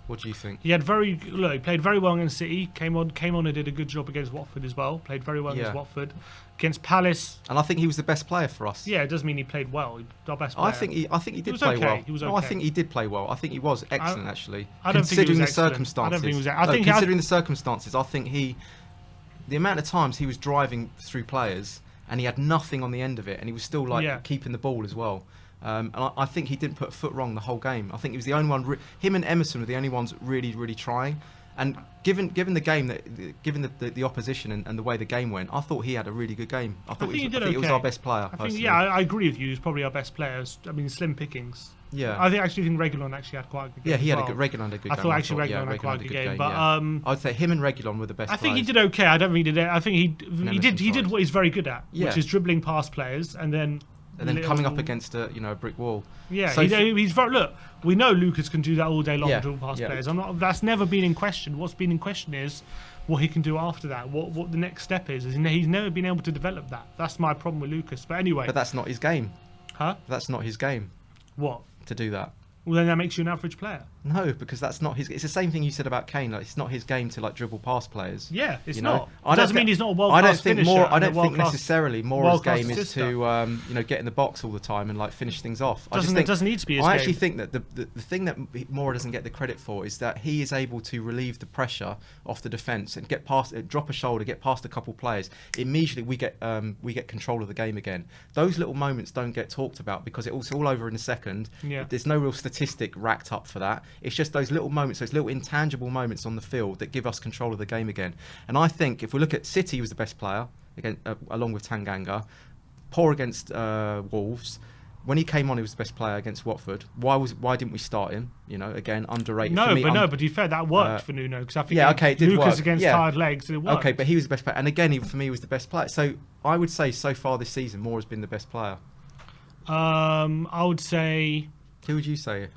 What do you think? He played very well against City. Came on and did a good job against Watford as well. Played very well against Watford. Against Palace. And I think he was the best player for us. Yeah, it does mean he played well. Our best player. I think he did play well. He was okay. No, I think he did play well. I think he was excellent actually. I don't think he was excellent. Circumstances. I don't think he was. Considering the circumstances, I think the amount of times he was driving through players and he had nothing on the end of it, and he was still keeping the ball as well. And I think he didn't put a foot wrong the whole game. I think he was the only one. Him and Emerson were the only ones really, really trying. And given the game, given the opposition and the way the game went, I thought he had a really good game. I think he was our best player. I agree with you. He was probably our best player. I mean, slim pickings. Yeah. I actually think Reguilon actually had quite a good game. Yeah, he had a good game. I thought actually Reguilon had quite a good game. But I'd say him and Reguilon were the best. I think he did okay. I don't think he did. I think he did what he's very good at, which is dribbling past players and then coming up against a brick wall. Yeah, so he's very. Look, we know Lucas can do that all day long, dribble past players. That's never been in question. What's been in question is what he can do after that. What the next step is. He's never been able to develop that. That's my problem with Lucas. But anyway. But that's not his game. Huh? That's not his game. What? To do that. Well, then that makes you an average player. No, because that's not his. It's the same thing you said about Kane. It's not his game to dribble past players. Yeah, it's not. It doesn't mean he's not a world-class finisher. I don't think necessarily Moura's game is to get in the box all the time and finish things off. It doesn't need to be his game. I actually think that the thing that Moura doesn't get the credit for is that he is able to relieve the pressure off the defence and get past, drop a shoulder, get past a couple players. Immediately we get control of the game again. Those little moments don't get talked about because it's all over in a second. Yeah. There's no real statistic racked up for that. It's just those little moments, those little intangible moments on the field that give us control of the game again. And I think if we look at City, he was the best player, again, along with Tanganga. Poor against Wolves. When he came on, he was the best player against Watford. Why didn't we start him? Again, underrated. But to be fair, that worked for Nuno because I think it did Lucas work. against tired legs. It worked. Okay, but he was the best player, and again, for me, he was the best player. So I would say so far this season, Moura's been the best player. I would say. Who would you say?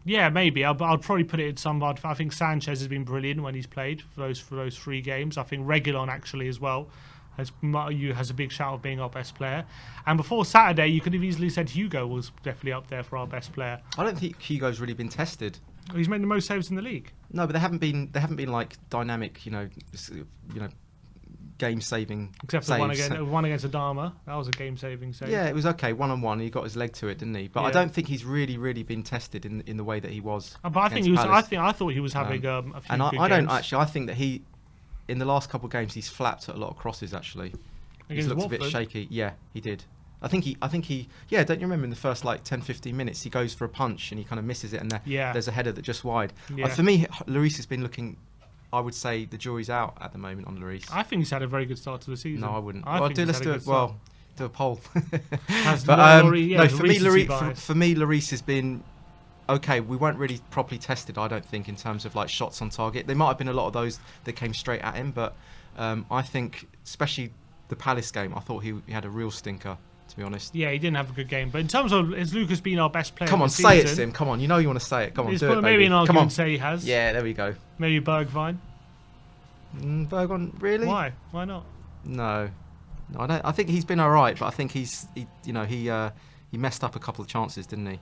Yeah, maybe. I'd probably put it in some. I think Sanchez has been brilliant when he's played for those 3 games. I think Reguilon actually as well has a big shout of being our best player. And before Saturday, you could have easily said Hugo was definitely up there for our best player. I don't think Hugo's really been tested. He's made the most saves in the league. No, but they haven't been like dynamic, game-saving except for one against Adama. That was a game-saving save. Yeah, it was okay, one-on-one. He got his leg to it, didn't he? But I don't think he's really been tested in the way that he was. But I think I thought he was having a few. And I don't actually. I think that he in the last couple of games he's flapped at a lot of crosses actually. He's looked a bit shaky. Yeah, he did. I think he. Yeah, don't you remember in the first like 10-15 minutes he goes for a punch and he kind of misses it, and there's a header that just wide. Yeah. For me, Lloris has been looking. I would say the jury's out at the moment on Lloris. I think he's had a very good start to the season. No, I wouldn't. Let's do it. Well, do a poll. But no, for me, Lloris has been okay. We weren't really properly tested, I don't think, in terms of like shots on target. There might have been a lot of those that came straight at him, but I think especially the Palace game, I thought he had a real stinker. To be honest. Yeah, he didn't have a good game. But in terms of, has Lucas been our best player? Come on, say it, Sim. Come on, you know you want to say it. Come on, do it, baby. Maybe an argument Come on. Say he has. Yeah, there we go. Maybe Bergwijn. Bergwijn, really? Why? Why not? No, I don't. I think he's been all right, but I think he messed up a couple of chances, didn't he?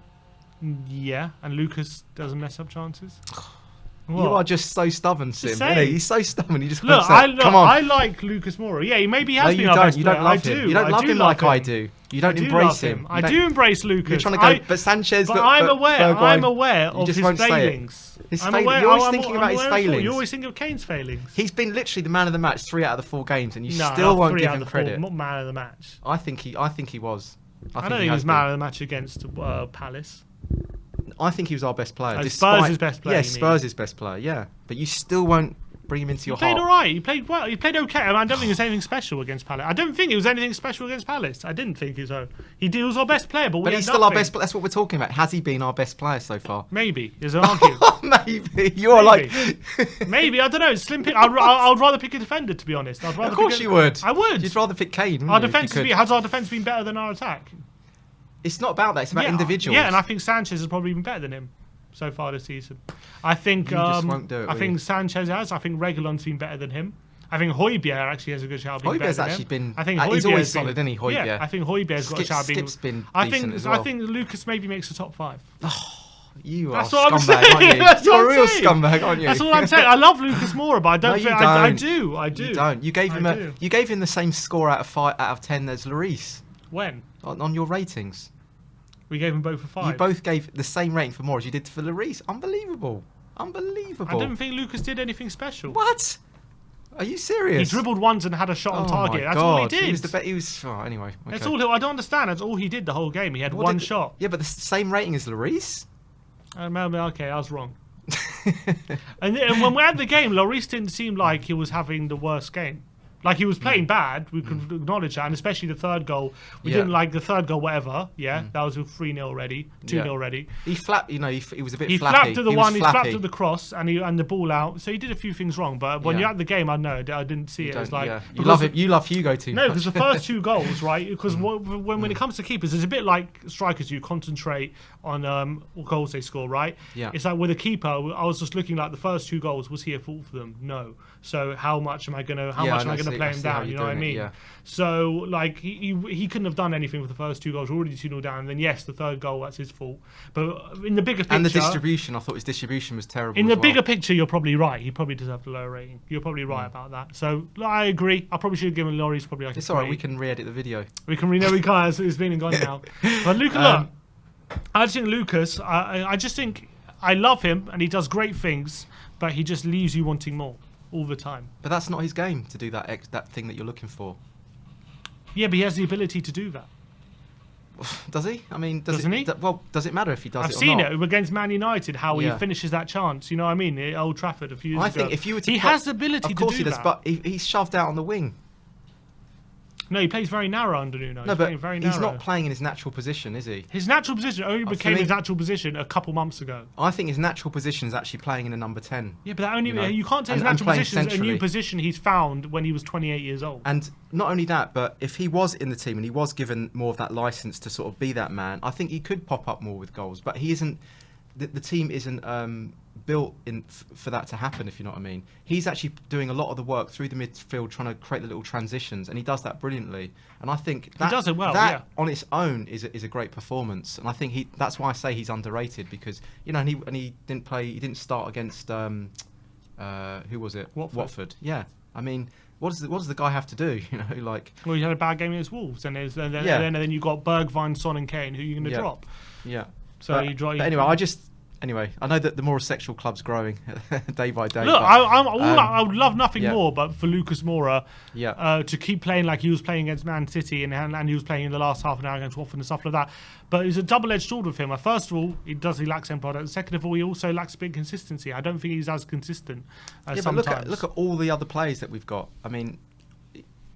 Yeah, and Lucas doesn't mess up chances. What? You are just so stubborn, Sim. He's so stubborn. You just look. Come on. I like Lucas Moura. Yeah, maybe he has been our best player. You don't love him. You don't love him like I do. You don't embrace him. I do embrace Lucas. You're trying to go, but Sanchez. But I'm aware of his failings. You're always thinking about his failings. You always think of Kane's failings. He's been literally the man of the match 3 out of the 4 games, and you still won't give him credit. Not man of the match. I think he was. I don't think he was man of the match against Palace. I think he was our best player. Spurs' best player. Yeah, Spurs' best player. Yeah, but you still won't bring him into your heart. He played all right. He played well. He played okay. I don't think it was anything special against Palace. I don't think it was anything special against Palace. I didn't think he was. He was our best player, but he's still our best. That's what we're talking about. Has he been our best player so far? Maybe. There's an argument. Maybe you're like. Maybe I don't know. Slim pick. I'd rather pick a defender, to be honest. Of course you would. I would. You'd rather pick Kane. Has our defense been better than our attack? It's not about that. It's about individuals. Yeah, and I think Sanchez has probably been better than him so far this season. I think just won't do it, I think Sanchez has. I think Reguilon's been better than him. I think Højbjerg actually has a good shout of being better than him. Been. I think he's always solid, isn't he? Højbjerg. Yeah, I think Højbjerg's got a shout of being. Skip's been decent as well. I think Lucas maybe makes the top 5. Oh, you That's are what scumbag, I'm aren't you? That's You're what a real saying. scumbag, aren't you? That's all I'm saying. I love Lucas Moura, but I don't think I do. I do. You don't. You gave him the same score out of 10 as Lloris. When? On your ratings. We gave them both a 5. You both gave the same rating for Moura as you did for Lloris. Unbelievable. Unbelievable. I didn't think Lucas did anything special. What? Are you serious? He dribbled once and had a shot on target. That's all he did. Anyway. Okay. That's all. I don't understand. That's all he did the whole game. He had one shot. Yeah, but the same rating as Lloris. Okay, I was wrong. and when we had the game, Lloris didn't seem like he was having the worst game. Like, he was playing bad, we could acknowledge that, and especially the third goal. We didn't like the third goal, whatever. Yeah, that was a 3-0 already, 2-0 already. He flapped, he was a bit flappy. He flapped at the one, he flapped at the cross, and the ball out. So he did a few things wrong, but when you're at the game, I didn't see it as like... You love Hugo too much. No, because the first 2 goals, right, because when it comes to keepers, it's a bit like strikers, you concentrate on what goals they score, right? Yeah. It's like with a keeper, I was just looking like the first 2 goals, was he a fault for them? No. So how much am I gonna play him down? You know what I mean? Yeah. So like he couldn't have done anything with the first 2 goals. We're already 2-0 down. And then yes, the third goal, that's his fault. But in the bigger picture, and the distribution, I thought his distribution was terrible. In the bigger picture, you're probably right. He probably deserved a lower rating. You're probably right about that. So I agree. I probably should have given Lloris probably like. It's alright. We can re-edit the video. We can't. It's been and gone now. But Lucas, I just think Lucas. I just think I love him and he does great things, but he just leaves you wanting more all the time. But that's not his game to do that thing that you're looking for. Yeah, but he has the ability to do that. Does he? I mean, doesn't he? Does it matter if he does it or not? I've seen it against Man United, how he finishes that chance. You know what I mean? At Old Trafford a few years ago. I think if you were to... He has the ability to do that. Of course he does, but he's shoved out on the wing. No, he plays very narrow under Nuno. No, but he's not playing in his natural position, is he? His natural position only became his natural position a couple months ago. I think his natural position is actually playing in a number 10. Yeah, but that only you can't say his natural position is a new position he's found when he was 28 years old. And not only that, but if he was in the team and he was given more of that license to sort of be that man, I think he could pop up more with goals. But he isn't. The team isn't built for that to happen, if you know what I mean. He's actually doing a lot of the work through the midfield, trying to create the little transitions, and he does that brilliantly. And I think that, he does it well. That on its own is a great performance, and I think that's why I say he's underrated, because and he didn't play. He didn't start against who was it? Watford. Yeah, I mean. What does the guy have to do? Well, he had a bad game against Wolves, and then you got Bergwijn, Son, and Kane, who you're going to drop. Yeah. So you draw. But anyway, Anyway, I know that the Moura sexual club's growing day by day. Look, I would love nothing more but for Lucas Moura yeah. To keep playing like he was playing against Man City and he was playing in the last half an hour against Watford and stuff like that. But it's a double-edged sword with him. First of all, he lacks end product. Second of all, he also lacks a bit of consistency. I don't think he's as consistent as sometimes. But look at all the other players that we've got. I mean,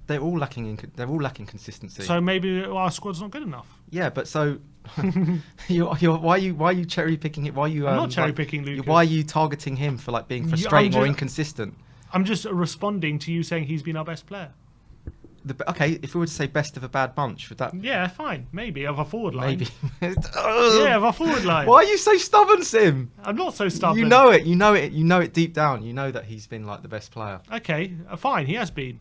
they're all lacking consistency. So maybe our squad's not good enough. Yeah, but so why are you cherry picking it? Why are you? I'm not cherry picking Lucas. Why are you targeting him for like being frustrating or inconsistent? I'm just responding to you saying he's been our best player. Okay, if we were to say best of a bad bunch, would that? Yeah, fine. Maybe of a forward line. Maybe. Yeah, of a forward line. Why are you so stubborn, Sim? I'm not so stubborn. You know it. You know it. You know it deep down. You know that he's been like the best player. Okay, fine. He has been.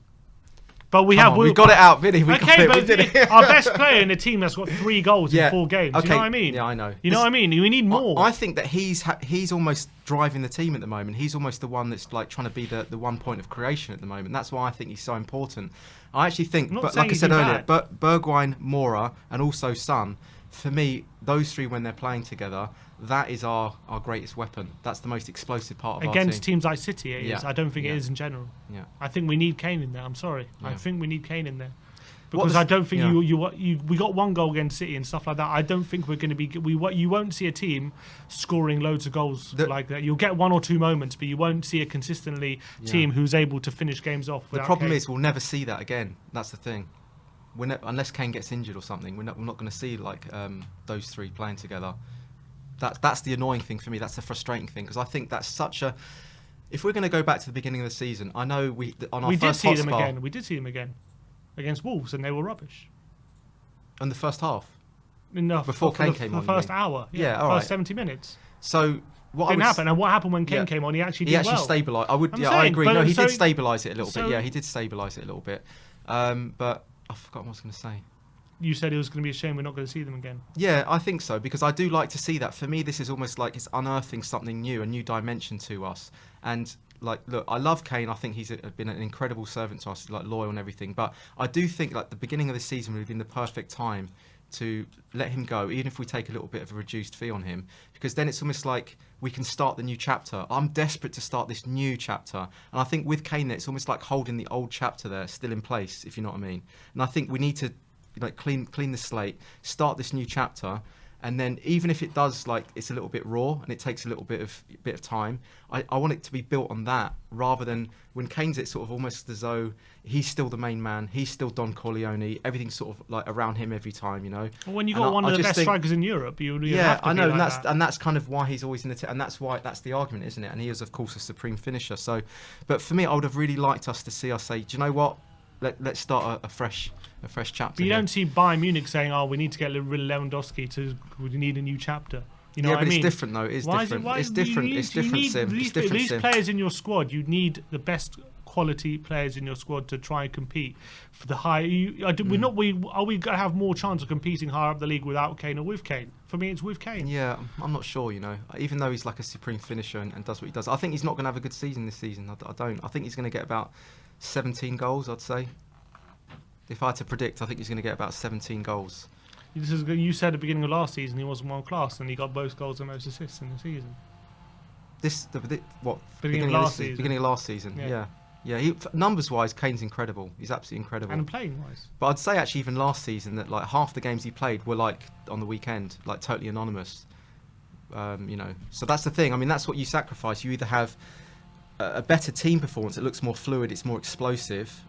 But we got it out, Vinny. We did it. Our best player in the team that's got 3 goals in 4 games. Okay. You know what I mean? Yeah, I know. You know what I mean? We need more. I think that he's almost driving the team at the moment. He's almost the one that's like trying to be the one point of creation at the moment. That's why I think he's so important. I actually think, but like I said earlier, Bergwijn, Moura, and also Son, for me, those 3 when they're playing together, that is our greatest weapon. That's the most explosive part of our team. Against teams like City, it is. I don't think it is in general. Yeah. I think we need Kane in there. I'm sorry. Yeah. I think we need Kane in there. Because I don't think we got 1 goal against City and stuff like that. I don't think we're going to be. You won't see a team scoring loads of goals like that. You'll get 1 or 2 moments, but you won't see a consistently team who's able to finish games off. The problem is we'll never see that again. That's the thing. Unless Kane gets injured or something, we're not going to see like those 3 playing together. That's the annoying thing for me. That's the frustrating thing because I think that's such a. If we're going to go back to the beginning of the season, I know we did see them again. We did see them again against Wolves, and they were rubbish. In the first half, before Kane came on, the first hour, first 70 minutes. So what didn't happen, and what happened when Kane came on? He actually stabilised. I agree. No, he did stabilise it a little bit. Yeah, he did stabilise it a little bit. But I forgot what I was going to say. You said it was going to be a shame we're not going to see them again. Yeah, I think so, because I do like to see that. For me, this is almost like it's unearthing something new, a new dimension to us. And, like, look, I love Kane. I think he's been an incredible servant to us, like, loyal and everything. But I do think, like, the beginning of the season would have been the perfect time to let him go, even if we take a little bit of a reduced fee on him, because then it's almost like we can start the new chapter. I'm desperate to start this new chapter, and I think with Kane, it's almost like holding the old chapter there still in place, if you know what I mean. And I think we need to like clean the slate, start this new chapter, and then even if it does like it's a little bit raw and it takes a little bit of time, I want it to be built on that rather than when Kane's it sort of almost as though he's still the main man, he's still Don Corleone, everything's sort of like around him every time, you know. Well, when you got one of the best strikers in Europe, you have to I know, be like and that's kind of why he's always in the and that's the argument, isn't it? And he is of course a supreme finisher. So, but for me, I would have really liked us to see us say, do you know what? Let's start a fresh chapter. But you don't see Bayern Munich saying, "Oh, we need to get rid of Lewandowski. We need a new chapter." You know what I mean? It's different though. It's different. It's different. It's different, Sim. These players in your squad, you need the best quality players in your squad to try and compete for the high. Are we going to have more chance of competing higher up the league without Kane or with Kane? For me, it's with Kane. Yeah, I'm not sure. You know, even though he's like a supreme finisher and does what he does, I think he's not going to have a good season this season. I don't. I think he's going to get about 17 goals, I'd say. If I had to predict, I think he's going to get about 17 goals. You said at the beginning of last season he wasn't world class, and he got both goals and most assists in the season. Beginning of last season. Yeah. Numbers wise, Kane's incredible. He's absolutely incredible. And playing wise. But I'd say actually even last season that like half the games he played were like on the weekend, like totally anonymous. You know, so that's the thing. I mean, that's what you sacrifice. You either have a better team performance that looks more fluid, it's more explosive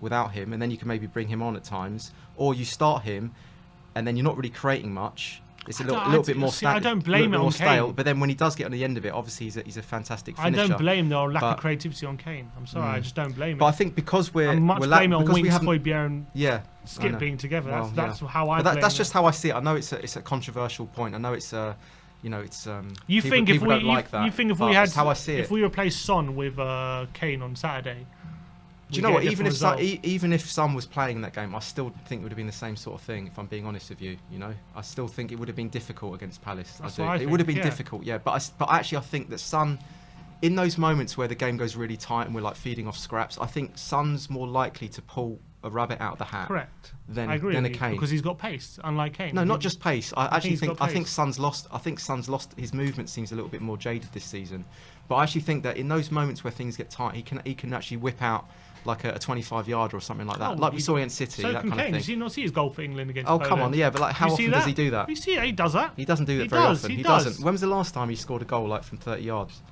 without him, and then you can maybe bring him on at times, or you start him and then you're not really creating much. It's a little bit more I don't blame it on Kane. But then when he does get on the end of it, obviously he's a fantastic finisher. I don't blame the lack of creativity on Kane. I'm sorry, I just don't blame it. But I think because I much blame it on Winks, Højbjerg and Skip being together. That's how I blame it. That's just how I see it. I know it's a controversial point. I know it's you know, it's you people, think if people we don't like that, you think if we had how I see it. If we replaced Son with Kane on Saturday, do you know what? Even if Son was playing in that game, I still think it would have been the same sort of thing. If I'm being honest with you, you know, I still think it would have been difficult against Palace. It would have been difficult, yeah. But actually, I think that Son, in those moments where the game goes really tight and we're like feeding off scraps, I think Son's more likely to pull a rabbit out of the hat. Correct. Than I agree than a with you, Kane. Because he's got pace, unlike Kane. No, not just pace. I think pace. Son's lost his movement seems a little bit more jaded this season. But I actually think that in those moments where things get tight, he can actually whip out like a 25-yarder or something like that, like we saw against City. So that can kind Kane. of thing. Did you not see his goal for England against Oh Poland? come on, yeah, but like how often does he do that? You see, he does that. He doesn't do that very often. He doesn't. When was the last time he scored a goal like from 30 yards?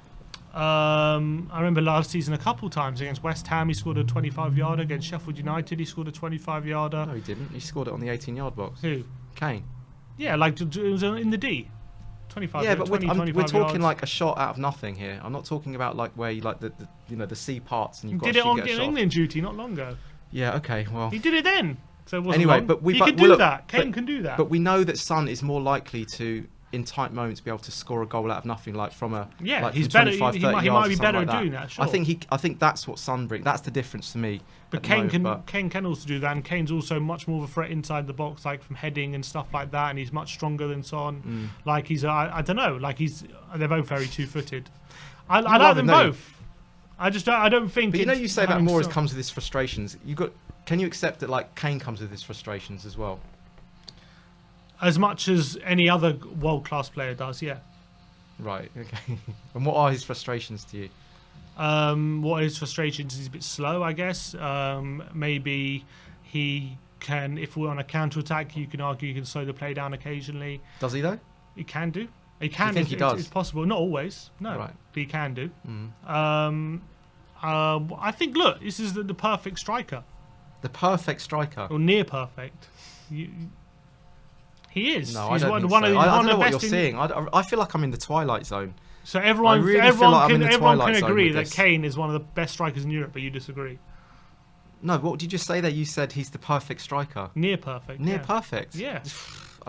I remember last season a couple times against West Ham. He scored a 25-yarder. Against Sheffield United, he scored a 25-yarder. No, he didn't. He scored it on the 18-yard box. Who? Kane. Yeah, like it was in the D. 25. Yeah, but 20, we're talking yards. like a shot out of nothing here. I'm not talking about like where you like the C parts and you've got did it to on get a shot. England duty not long ago. Yeah. Okay. Well. He did it then. So it wasn't anyway, long. but he can do that. Kane can do that. But we know that Son is more likely to, in tight moments, be able to score a goal out of nothing, like from a he's better. He might be better at doing that. Sure. I think that's what Son brings. That's the difference to me. But Kane can also do that, and Kane's also much more of a threat inside the box, like from heading and stuff like that. And he's much stronger than Son. Like he's I don't know. Like they're both very two-footed. I like them both. I don't think. But you say about Moura comes with his frustrations. Can you accept that like Kane comes with his frustrations as well? As much as any other world-class player does, yeah. Right, okay. And what are his frustrations to you? What are his frustrations? He's a bit slow, I guess. Maybe he can, if we're on a counter-attack, you can argue he can slow the play down occasionally. Does he, though? He can do. He can. Do you think he does? It's possible. Not always, no. Right. But he can do. I think, look, this is the perfect striker. The perfect striker? Or near perfect. He is. No, I don't think so. I don't know what you're seeing. I feel like I'm in the twilight zone. So everyone can agree that Kane is one of the best strikers in Europe, but you disagree. No, what did you just say there? You said he's the perfect striker. Near perfect. Near perfect? Yeah.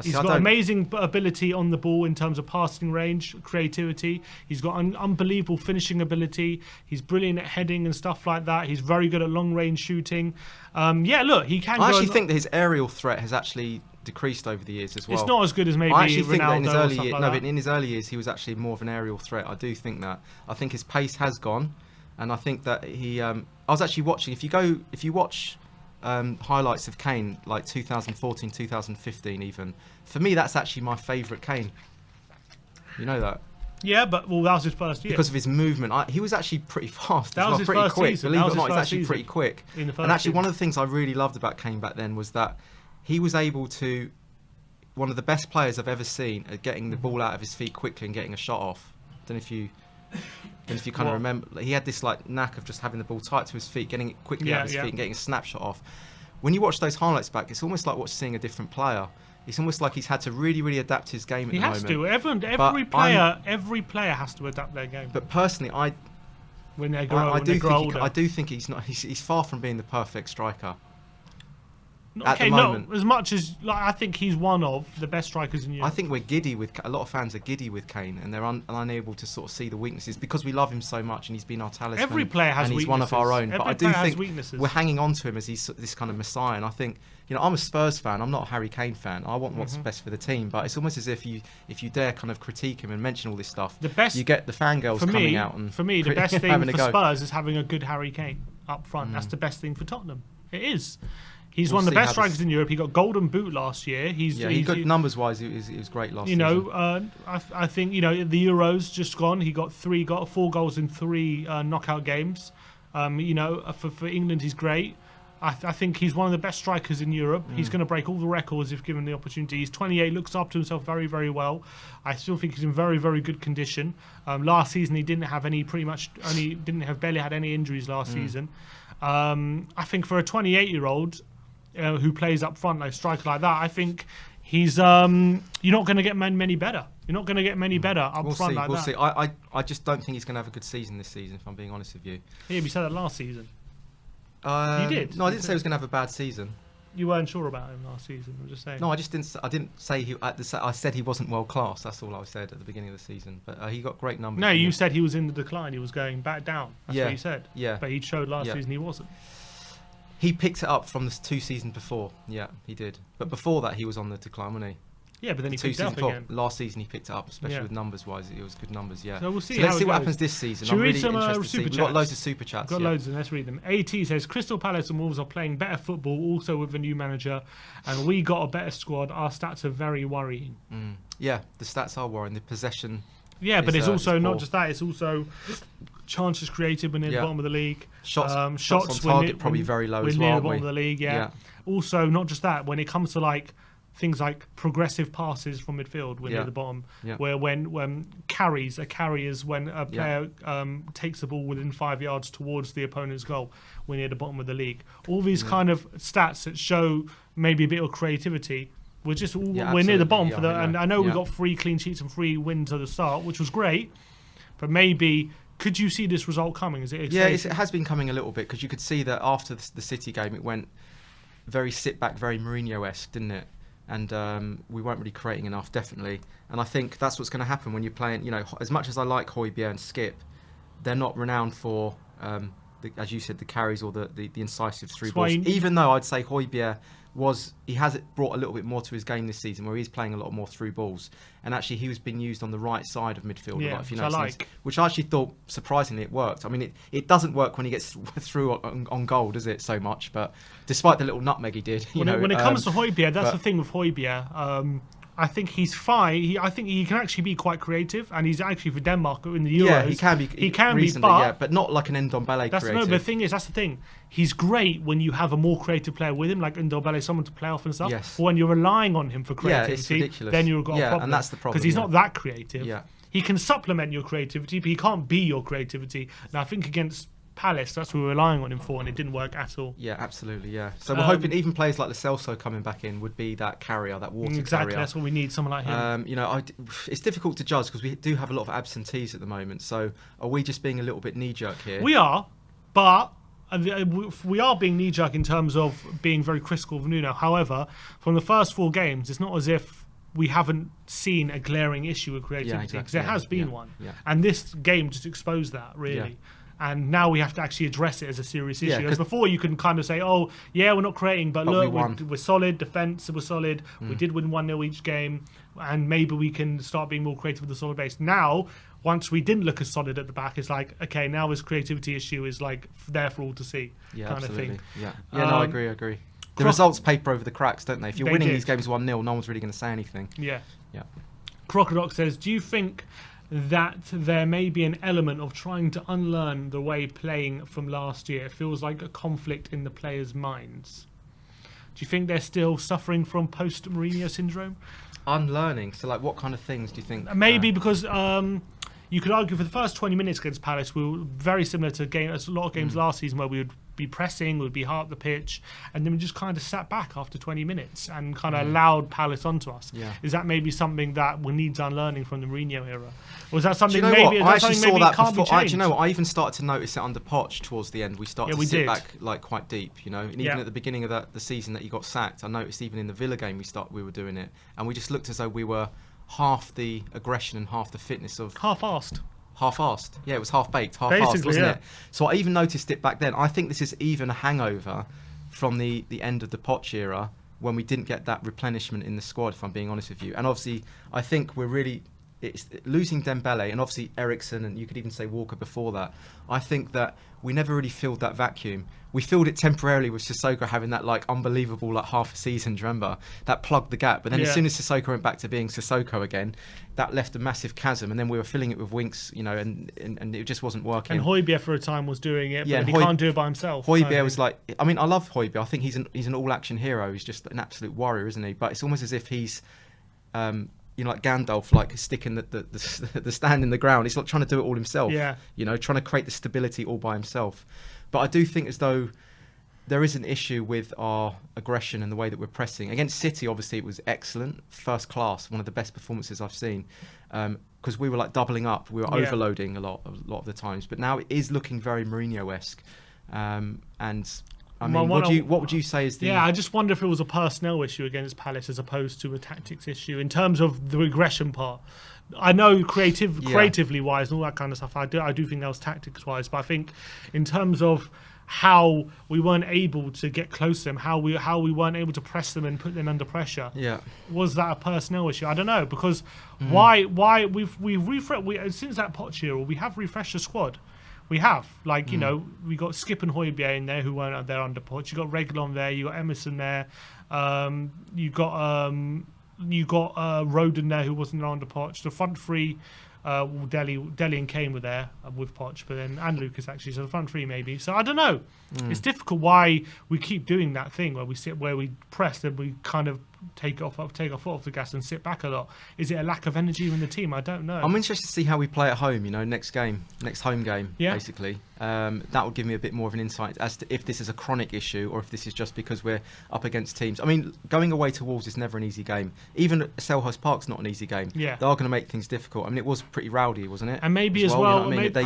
He's got amazing ability on the ball in terms of passing range, creativity. He's got unbelievable finishing ability. He's brilliant at heading and stuff like that. He's very good at long range shooting. Look, he can. I actually think that his aerial threat has actually decreased over the years as well. It's not as good as maybe I actually Ronaldo think that in his early years, but in his early years he was actually more of an aerial threat. I do think that. I think his pace has gone, and I think that he. I was actually watching. If you watch highlights of Kane, like 2014, 2015, even for me, that's actually my favourite Kane. You know that. Yeah, but that was his first year. Because of his movement, he was actually pretty fast. That was his pretty first quick. season. Believe it or not, he's actually pretty quick. And actually, one of the things I really loved about Kane back then was that he was able to, one of the best players I've ever seen at getting the ball out of his feet quickly and getting a shot off. I don't know if you kind of remember. He had this like knack of just having the ball tight to his feet, getting it quickly out of his feet and getting a snapshot off. When you watch those highlights back, it's almost like seeing a different player. It's almost like he's had to really, really adapt his game at the moment. He has to. Every player has to adapt their game. But personally, when they grow older. I do think he's not. He's far from being the perfect striker. Okay, not as much as I think he's one of the best strikers in Europe. I think we're giddy with a lot of fans are giddy with Kane, and they're unable to sort of see the weaknesses because we love him so much, and he's been our talisman. Every player has and he's weaknesses. One of our own. Every but I do think weaknesses. We're hanging on to him as he's this kind of messiah. And I think I'm a Spurs fan. I'm not a Harry Kane fan. I want what's best for the team. But it's almost as if you dare kind of critique him and mention all this stuff, you get the fangirls coming out. And for me, the best thing for Spurs is having a good Harry Kane up front. That's the best thing for Tottenham. It is. He's one of the best strikers in Europe. He got Golden Boot last year. He got numbers-wise. He was great last season. I think the Euros just gone. He got 4 goals in 3 knockout games. For England, he's great. I think he's one of the best strikers in Europe. He's going to break all the records if given the opportunity. He's 28, looks after himself very, very well. I still think he's in very, very good condition. Last season, he didn't have barely had any injuries last season. I think for a 28-year-old. Who plays up front like striker like that? I think he's. You're not going to get many better. You're not going to get many better up front like that. We'll see. I just don't think he's going to have a good season this season. If I'm being honest with you. Yeah, we said that last season. You did. No, I didn't say he was going to have a bad season. You weren't sure about him last season. I'm just saying. No, I didn't say he. I said he wasn't world class. That's all I said at the beginning of the season. But he got great numbers. No, you said he was in the decline. He was going back down. That's what you said. Yeah. But he showed last season he wasn't. He picked it up from the 2 seasons before. Yeah, he did. But before that, he was on the decline, wasn't he? Yeah, but then he picked it up again. Last season he picked it up, especially with numbers-wise. It was good numbers, yeah. So we'll see. So let's see what happens this season. I'm really interested to see. We've got loads of super chats. We've got loads, and let's read them. AT says, Crystal Palace and Wolves are playing better football, also with a new manager, and we got a better squad. Our stats are very worrying. Yeah, the stats are worrying. The possession... Yeah, but it's also not just that. It's also chances created when near the bottom of the league. Shots on target probably very low as well. We're near the bottom of the league, yeah. Also, not just that. When it comes to like things like progressive passes from midfield, we're near the bottom. Where when carries, a carry is when a player takes the ball within 5 yards towards the opponent's goal, we're near the bottom of the league. All these kind of stats that show maybe a bit of creativity. We're near the bottom for that, and I know we got 3 clean sheets and 3 wins at the start, which was great. But maybe could you see this result coming? Is it? Yeah, it has been coming a little bit because you could see that after the City game, it went very sit back, very Mourinho-esque, didn't it? And we weren't really creating enough, definitely. And I think that's what's going to happen when you're playing. You know, as much as I like Højbjerg and Skip, they're not renowned for, as you said, the carries or the incisive through balls. Even though I'd say Højbjerg he has brought a little bit more to his game this season, where he's playing a lot more through balls, and actually he was being used on the right side of midfield a lot, if you know, which I actually thought surprisingly it worked. I mean, it doesn't work when he gets through on goal, does it? So much, but despite the little nutmeg he did, when it comes to Højbjerg, that's the thing with Højbjerg. I think he's fine. I think he can actually be quite creative, and he's actually for Denmark in the Euros. Yeah, he can be. He can be, but not like an Ndombele creative. No, the thing is, that's the thing. He's great when you have a more creative player with him, like Ndombele, someone to play off and stuff. Yes. But when you're relying on him for creativity, then you've got a problem. And that's the problem. Because he's not that creative. Yeah. He can supplement your creativity, but he can't be your creativity. And I think against Palace, that's what we're relying on him for, and it didn't work at all. Yeah, absolutely, yeah. So we're hoping even players like Lo Celso coming back in would be that carrier, that water carrier. Exactly, that's what we need, someone like him. You know, it's difficult to judge because we do have a lot of absentees at the moment. So are we just being a little bit knee-jerk here? We are, but we are being knee-jerk in terms of being very critical of Nuno. However, from the first 4 games, it's not as if we haven't seen a glaring issue with creativity, because there has been one. Yeah. And this game just exposed that, really. Yeah. And now we have to actually address it as a serious issue. Because before you can kind of say, oh, yeah, we're not creating, but look, we're solid, defence was solid, we did win 1-0 each game, and maybe we can start being more creative with the solid base. Now, once we didn't look as solid at the back, it's like, okay, now this creativity issue is like there for all to see, kind of thing. Yeah, no, I agree. The results paper over the cracks, don't they? If you're winning these games 1-0, no one's really going to say anything. Yeah. Crocodile says, do you think that there may be an element of trying to unlearn the way playing from last year? It feels like a conflict in the players' minds. Do you think they're still suffering from post-Mourinho syndrome? Unlearning? So, like, what kind of things do you think? Maybe because you could argue for the first 20 minutes against Palace, we were very similar to a lot of games last season where we would be pressing, we'd be hard up the pitch, and then we just kind of sat back after 20 minutes and kind of allowed Palace onto us. Yeah. Is that maybe something that needs unlearning from the Mourinho era? Or is that something maybe I actually saw that before? Do you know what? I even started to notice it under Poch towards the end. We started to sit back like quite deep, you know. And even at the beginning of the season that he got sacked, I noticed even in the Villa game we were doing it, and we just looked as though we were half the aggression and half the fitness of half-assed. Yeah, it was half-baked, half-assed, wasn't it? So I even noticed it back then. I think this is even a hangover from the end of the Poch era, when we didn't get that replenishment in the squad, if I'm being honest with you. And obviously, I think it's losing Dembele, and obviously Eriksen, and you could even say Walker before that. I think that we never really filled that vacuum. We filled it temporarily with Sissoko having that like unbelievable like half a season, do you remember? That plugged the gap. But then as soon as Sissoko went back to being Sissoko again, that left a massive chasm, and then we were filling it with Winks, you know, and it just wasn't working. And Højbjerg for a time was doing it, but he can't do it by himself. Højbjerg was like, I mean, I love Højbjerg. I think he's an all-action hero. He's just an absolute warrior, isn't he? But it's almost as if he's you know, like Gandalf, like sticking the stand in the ground. He's like trying to do it all himself. Yeah. You know, trying to create the stability all by himself. But I do think as though there is an issue with our aggression and the way that we're pressing. Against City, obviously, it was excellent, first class, one of the best performances I've seen. Because we were like doubling up, we were overloading a lot of the times. But now it is looking very Mourinho-esque. And I mean, what would you say is the... Yeah, I just wonder if it was a personnel issue against Palace as opposed to a tactics issue in terms of the aggression part. I know creatively wise and all that kind of stuff, I do think that was tactics wise, but I think in terms of how we weren't able to get close to them, how we weren't able to press them and put them under pressure. Yeah. Was that a personnel issue? I don't know, because why we've refreshed since that Poch era, we have refreshed the squad. We have, like, you know, we got Skip and Højbjerg in there who weren't there under Poch. You got Reguilon there, you got Emerson there, you got Roden there who wasn't there under Poch. The front three, Dele and Kane were there with Poch, but then and Lucas actually, so the front three maybe. So I don't know. It's difficult why we keep doing that thing where we press and we kind of take our foot off the gas and sit back a lot. Is it a lack of energy in the team? I don't know. I'm interested to see how we play at home, you know, next home game, basically. That would give me a bit more of an insight as to if this is a chronic issue or if this is just because we're up against teams. I mean, going away to Wolves is never an easy game. Even Selhurst Park's not an easy game. Yeah. They are going to make things difficult. I mean, it was pretty rowdy, wasn't it? And maybe as well, you know what I mean? They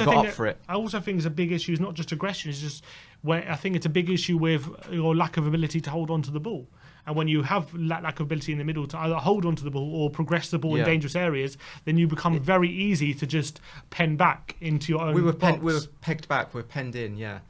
got up for it. I also think it's a big issue. It's not just aggression. It's just where I think it's a big issue with your lack of ability to hold on to the ball. And when you have lack of ability in the middle to either hold on to the ball or progress the ball in dangerous areas, then you become very easy to just pen back into your own box. We were pegged back. We were penned in, yeah.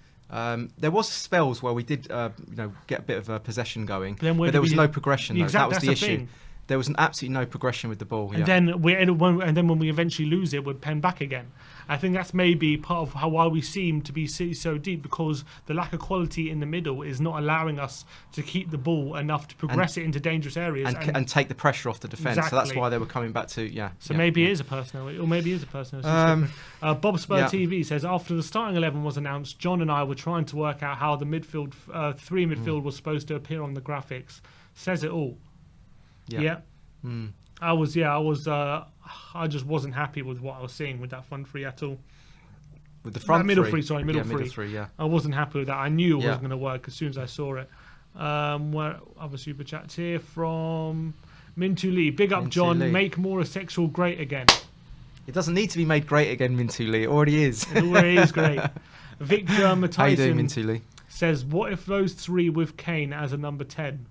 There was spells where we did, get a bit of a possession going, but there was no progression. That was the issue. Thing. There was absolutely no progression with the ball. And then when we eventually lose it, we'd pen back again. I think that's maybe part of why we seem to be so deep, because the lack of quality in the middle is not allowing us to keep the ball enough to progress it into dangerous areas and take the pressure off the defence. Exactly. So that's why they were coming back to So maybe it is a personal, or maybe it is a personal. Bob Spur TV says, after the starting 11 was announced, John and I were trying to work out how the midfield three midfield was supposed to appear on the graphics. Says it all. Yeah. I just wasn't happy with what I was seeing with that front three at all. With the front middle three? Sorry, middle three. Yeah. I wasn't happy with that. I knew it wasn't going to work as soon as I saw it. Where other super chats here from Mintu Lee. Big up, John. Make Moura sexual great again. It doesn't need to be made great again, Mintu Lee. It already is. It already is great. Victor Matthijsen How you doing, Mintu Lee? Says, what if those three with Kane as a number 10?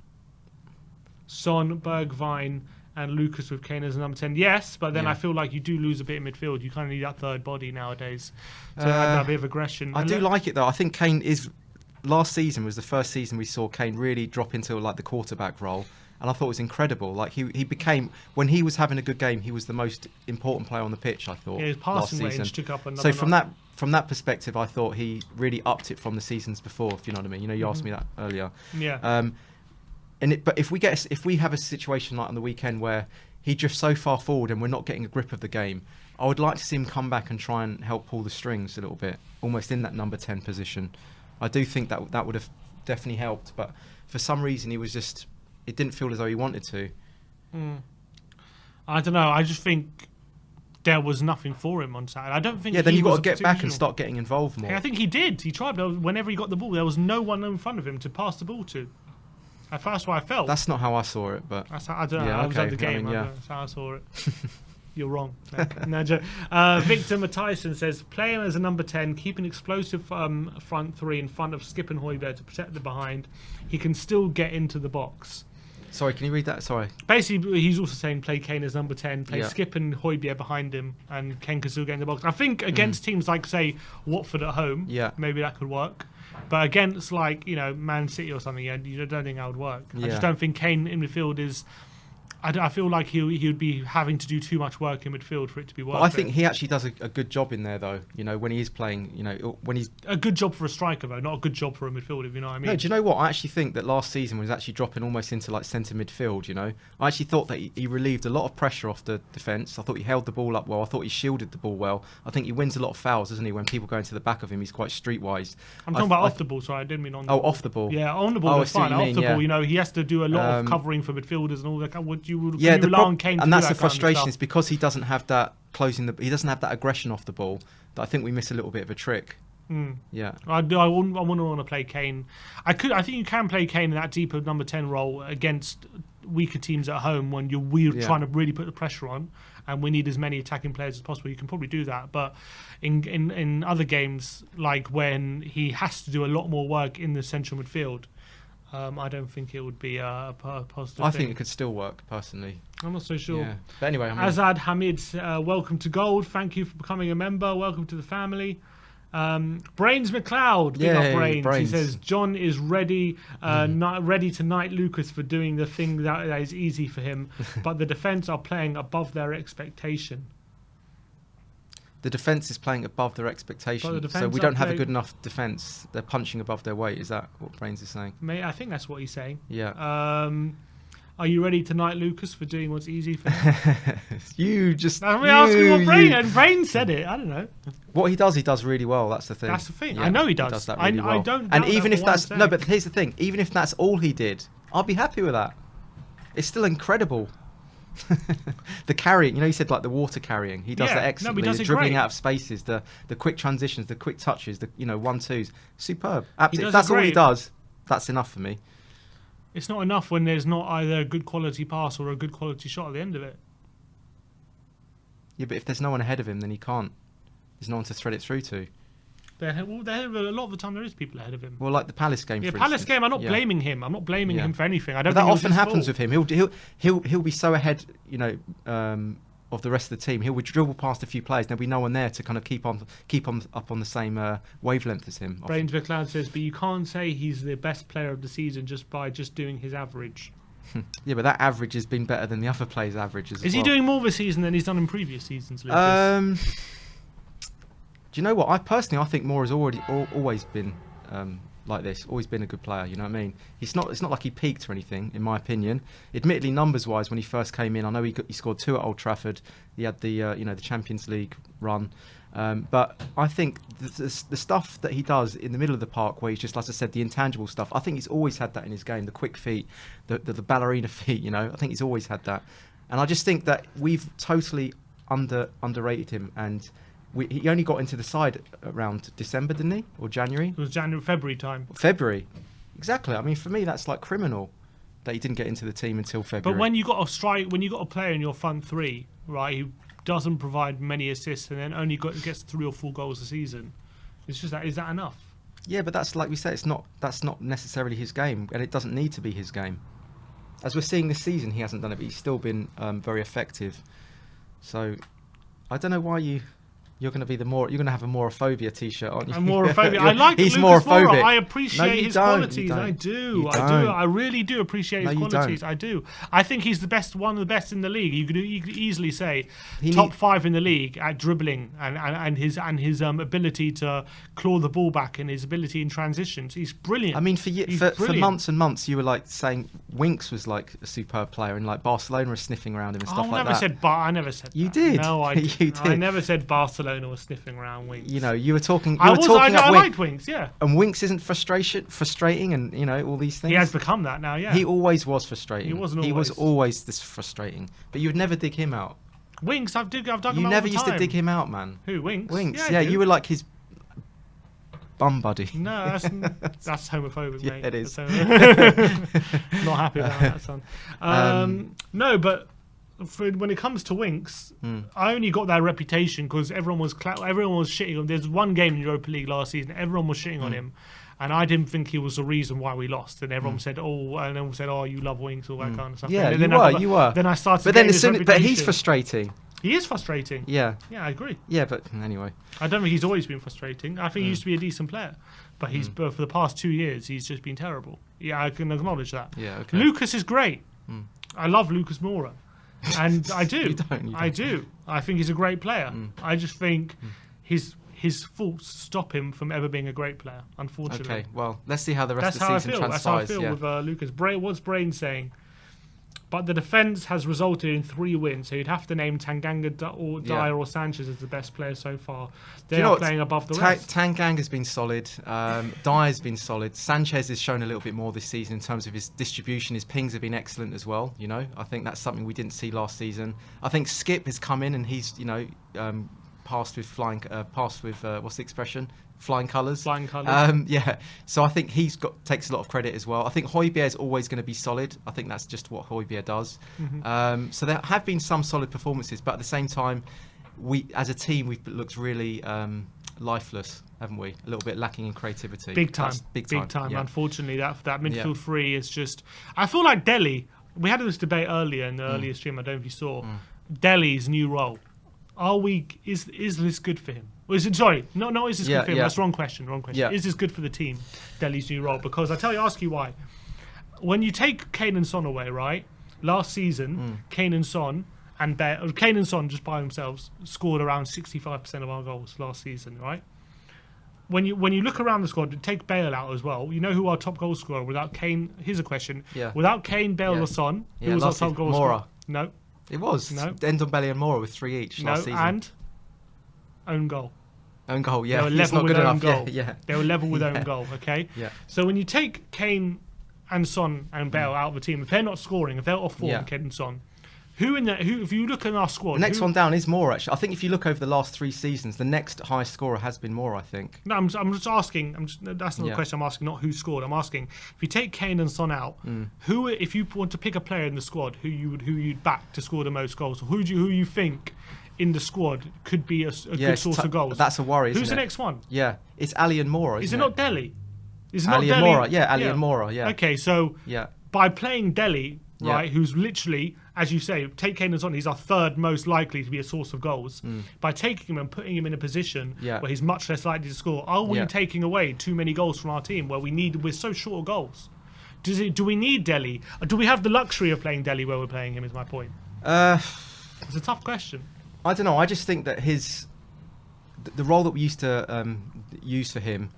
Son, Bergwijn, and Lucas with Kane as a number 10. Yes, but then I feel like you do lose a bit in midfield. You kind of need that third body nowadays. So that bit of aggression. I do like it, though. I think Kane is... Last season was the first season we saw Kane really drop into like the quarterback role. And I thought it was incredible. Like he became... When he was having a good game, he was the most important player on the pitch, I thought, his passing range took up another So from that perspective, I thought he really upped it from the seasons before, if you know what I mean. You know, you asked me that earlier. Yeah. But if we have a situation like on the weekend where he drifts so far forward and we're not getting a grip of the game, I would like to see him come back and try and help pull the strings a little bit, almost in that number 10 position. I do think that would have definitely helped, but for some reason it didn't feel as though he wanted to. I don't know. I just think there was nothing for him on Saturday. I don't think. Yeah, then you've got to get back and start getting involved more. I think he did. He tried, but whenever he got the ball, there was no one in front of him to pass the ball to. That's what I felt. That's not how I saw it, but I don't know. I was at the game. That's how I saw it. You're wrong. No joke. Victor Matthijsen says, play him as a number 10, keep an explosive front three in front of Skip and Højbjerg to protect the behind. He can still get into the box. Sorry, can you read that? Sorry. Basically, he's also saying play Kane as number 10, play Skip and Højbjerg behind him, and Kane can still get in the box. I think against teams like, say, Watford at home, maybe that could work. But against, like, you know, Man City or something, you don't think that would work. I just don't think Kane in midfield is... I feel like he would be having to do too much work in midfield for it to be worth it. I think he actually does a good job in there, though. You know, when he is playing, you know, when he's... A good job for a striker, though, not a good job for a midfielder, if you know what I mean. No, do you know what? I actually think that last season was actually dropping almost into, like, centre midfield, you know. I actually thought that he relieved a lot of pressure off the defence. I thought he held the ball up well. I thought he shielded the ball well. I think he wins a lot of fouls, doesn't he? When people go into the back of him, he's quite streetwise. I'm talking about off the ball, sorry, I didn't mean on the ball. Oh, off the ball. Yeah, on the ball, that's fine. Off the ball, you know, he has to do a lot of covering for midfielders and all that. Would you rely on Kane to do that's that the frustration, kind of is because he doesn't have that he doesn't have that aggression off the ball, that I think we miss a little bit of a trick. Yeah, I wouldn't want to play Kane. I think you can play Kane in that deeper number 10 role against weaker teams at home when we're trying to really put the pressure on, and we need as many attacking players as possible. You can probably do that, but in other games, like when he has to do a lot more work in the central midfield, I don't think it would be a positive I thing. think it could still work, personally. I'm not so sure. Yeah. But anyway, Azad Hamid, welcome to Gold. Thank you for becoming a member. Welcome to the family. Brains McLeod, big up Brains. He says John is ready, ready to knight Lucas for doing the thing that is easy for him, but the defence are playing above their expectation. The defence is playing above their expectation, so we don't have a good enough defence. They're punching above their weight. Is that what Brains is saying? Mate, I think that's what he's saying. Yeah. Are you ready to knight Lucas for doing what's easy for him? You just... I'm asking what Brain... And Brain said it. I don't know. What he does really well. That's the thing. That's the thing. Yeah, I know he does. He does that really well. I don't and even if that's... No, but here's the thing. Even if that's all he did, I'll be happy with that. It's still incredible. The carrying, he said like the water carrying. He does that excellently. The dribbling out of spaces, the quick transitions, the quick touches, the 1-2s. Superb. Absolutely. If that's all he does, that's enough for me. It's not enough when there's not either a good quality pass or a good quality shot at the end of it. Yeah, but if there's no one ahead of him, then he can't. There's no one to thread it through to. A lot of the time there is people ahead of him. Well, like the Palace game. Yeah, Palace game. I'm not blaming him. I'm not blaming him for anything. I don't. But that often happens with him. He'll be so ahead, of the rest of the team. He'll dribble past a few players. There'll be no one there to kind of keep on up on the same wavelength as him. Brains McLeod says, but you can't say he's the best player of the season just by doing his average. Yeah, but that average has been better than the other players' averages. Is he doing more this season than he's done in previous seasons, Lucas? Do you know what? I think Moura has always been like this. Always been a good player. You know what I mean? It's not like he peaked or anything, in my opinion. Admittedly, numbers-wise, when he first came in, I know he scored 2 at Old Trafford. He had the the Champions League run. But I think the stuff that he does in the middle of the park, where he's just, like I said, the intangible stuff. I think he's always had that in his game. The quick feet, the ballerina feet. I think he's always had that. And I just think that we've totally underrated him. And he only got into the side around December, didn't he? Or January? It was February time. February. Exactly. I mean, for me, that's like criminal that he didn't get into the team until February. But when you got a player in your front three, right, who doesn't provide many assists and then only gets 3 or 4 goals a season, it's just that, is that enough? Yeah, but that's, like we said, that's not necessarily his game, and it doesn't need to be his game. As we're seeing this season, he hasn't done it, but he's still been very effective. So I don't know why you're going to have a Mouraphobia t-shirt on. A Mouraphobia. I like He's Lucas Mouraphobic. Moura. I appreciate his qualities. I do. I really do appreciate his qualities. I do. I think he's one of the best in the league. You could easily say top 5 in the league at dribbling and his ability to claw the ball back and his ability in transitions. He's brilliant. I mean, for months and months, you were like saying Winks was like a superb player, and like Barcelona was sniffing around him and stuff like that. I never said you that. did. No, I you did. I never said Barcelona was sniffing around Winks. You were talking. I liked Winks, yeah. And Winks isn't frustrating, and all these things. He has become that now, yeah. He always was frustrating. He wasn't always. He was always this frustrating. But you would never dig him out. Winks, I've dug him out. You never used to dig him out, man. Who, Winks? Winks, yeah. You were like his bum buddy. No, that's homophobic, yeah, mate. It is. Not happy about that, son. No, but when it comes to Winks, I only got that reputation because everyone was shitting on. There's one game in Europa League last season, everyone was shitting on him, and I didn't think he was the reason why we lost. And everyone said, "Oh, you love Winks," all that kind of stuff. Yeah, and you were. Then I started. But he's frustrating. He is frustrating. Yeah. Yeah, I agree. Yeah, but anyway, I don't think he's always been frustrating. I think he used to be a decent player, but for the past 2 years he's just been terrible. Yeah, I can acknowledge that. Yeah. Okay. Lucas is great. I love Lucas Moura. And I do. You don't. I do. I think he's a great player. I just think his faults stop him from ever being a great player, unfortunately. Okay, well, let's see how the rest of the season transpires. That's how I feel with Lucas. What's Brain saying? But the defence has resulted in 3 wins, so you'd have to name Tanganga or Dyer or Sanchez as the best players so far. They are playing above the rest. Tanganga's been solid. Dyer's been solid. Sanchez has shown a little bit more this season in terms of his distribution. His pings have been excellent as well. I think that's something we didn't see last season. I think Skip has come in and he's passed with what's the expression? Flying colours. Flying colours. Yeah. So I think takes a lot of credit as well. I think Højbjerg is always going to be solid. I think that's just what Højbjerg does. So there have been some solid performances, but at the same time, we as a team we've looked really lifeless, haven't we? A little bit lacking in creativity. Big time. Big time. Yeah. Unfortunately, that midfield 3 is just. I feel like Dele. We had this debate earlier in the earlier stream. I don't know if you saw Dele's new role. Is this good for him? Sorry, no, is this good for him? That's wrong question. Yeah. Is this good for the team, Dele's new role? Because ask you why. When you take Kane and Son away, right? Last season, Kane and Son just by themselves scored around 65% of our goals last season, right? When you look around the squad, take Bale out as well. You know who our top goal scorer without Kane? Here's a question. Yeah. Without Kane, Bale or Son, who was our top goal scorer? No. It was. No. Ndombele and Moura with 3 each last season. And own goal. Own goal, yeah. They were level with own goal. Yeah. They were level with own goal, okay? Yeah. So when you take Kane and Son and Bale out of the team, if they're not scoring, if they're off form, Kane and Son, who if you look at our squad... The next one down is Moura, actually. I think if you look over the last 3 seasons, the next highest scorer has been Moura, I think. No, I'm just asking. That's not the question I'm asking, not who scored. I'm asking, if you take Kane and Son out, who, if you want to pick a player in the squad, who you'd back to score the most goals, or who you think in the squad could be a good source of goals? That's a worry, Who's the next one? Yeah, it's Alli and Moura, Is it not Dele? Is it Ali not and Dele? Moura, yeah, Ali and Moura, yeah. Okay, so by playing Dele, right, who's literally, as you say, take Kane and Son, he's our third most likely to be a source of goals. By taking him and putting him in a position where he's much less likely to score, are we taking away too many goals from our team where we're so short of goals? Do we need Dele? Or do we have the luxury of playing Dele where we're playing him, is my point. It's a tough question. I don't know, I just think that the role that we used to use for him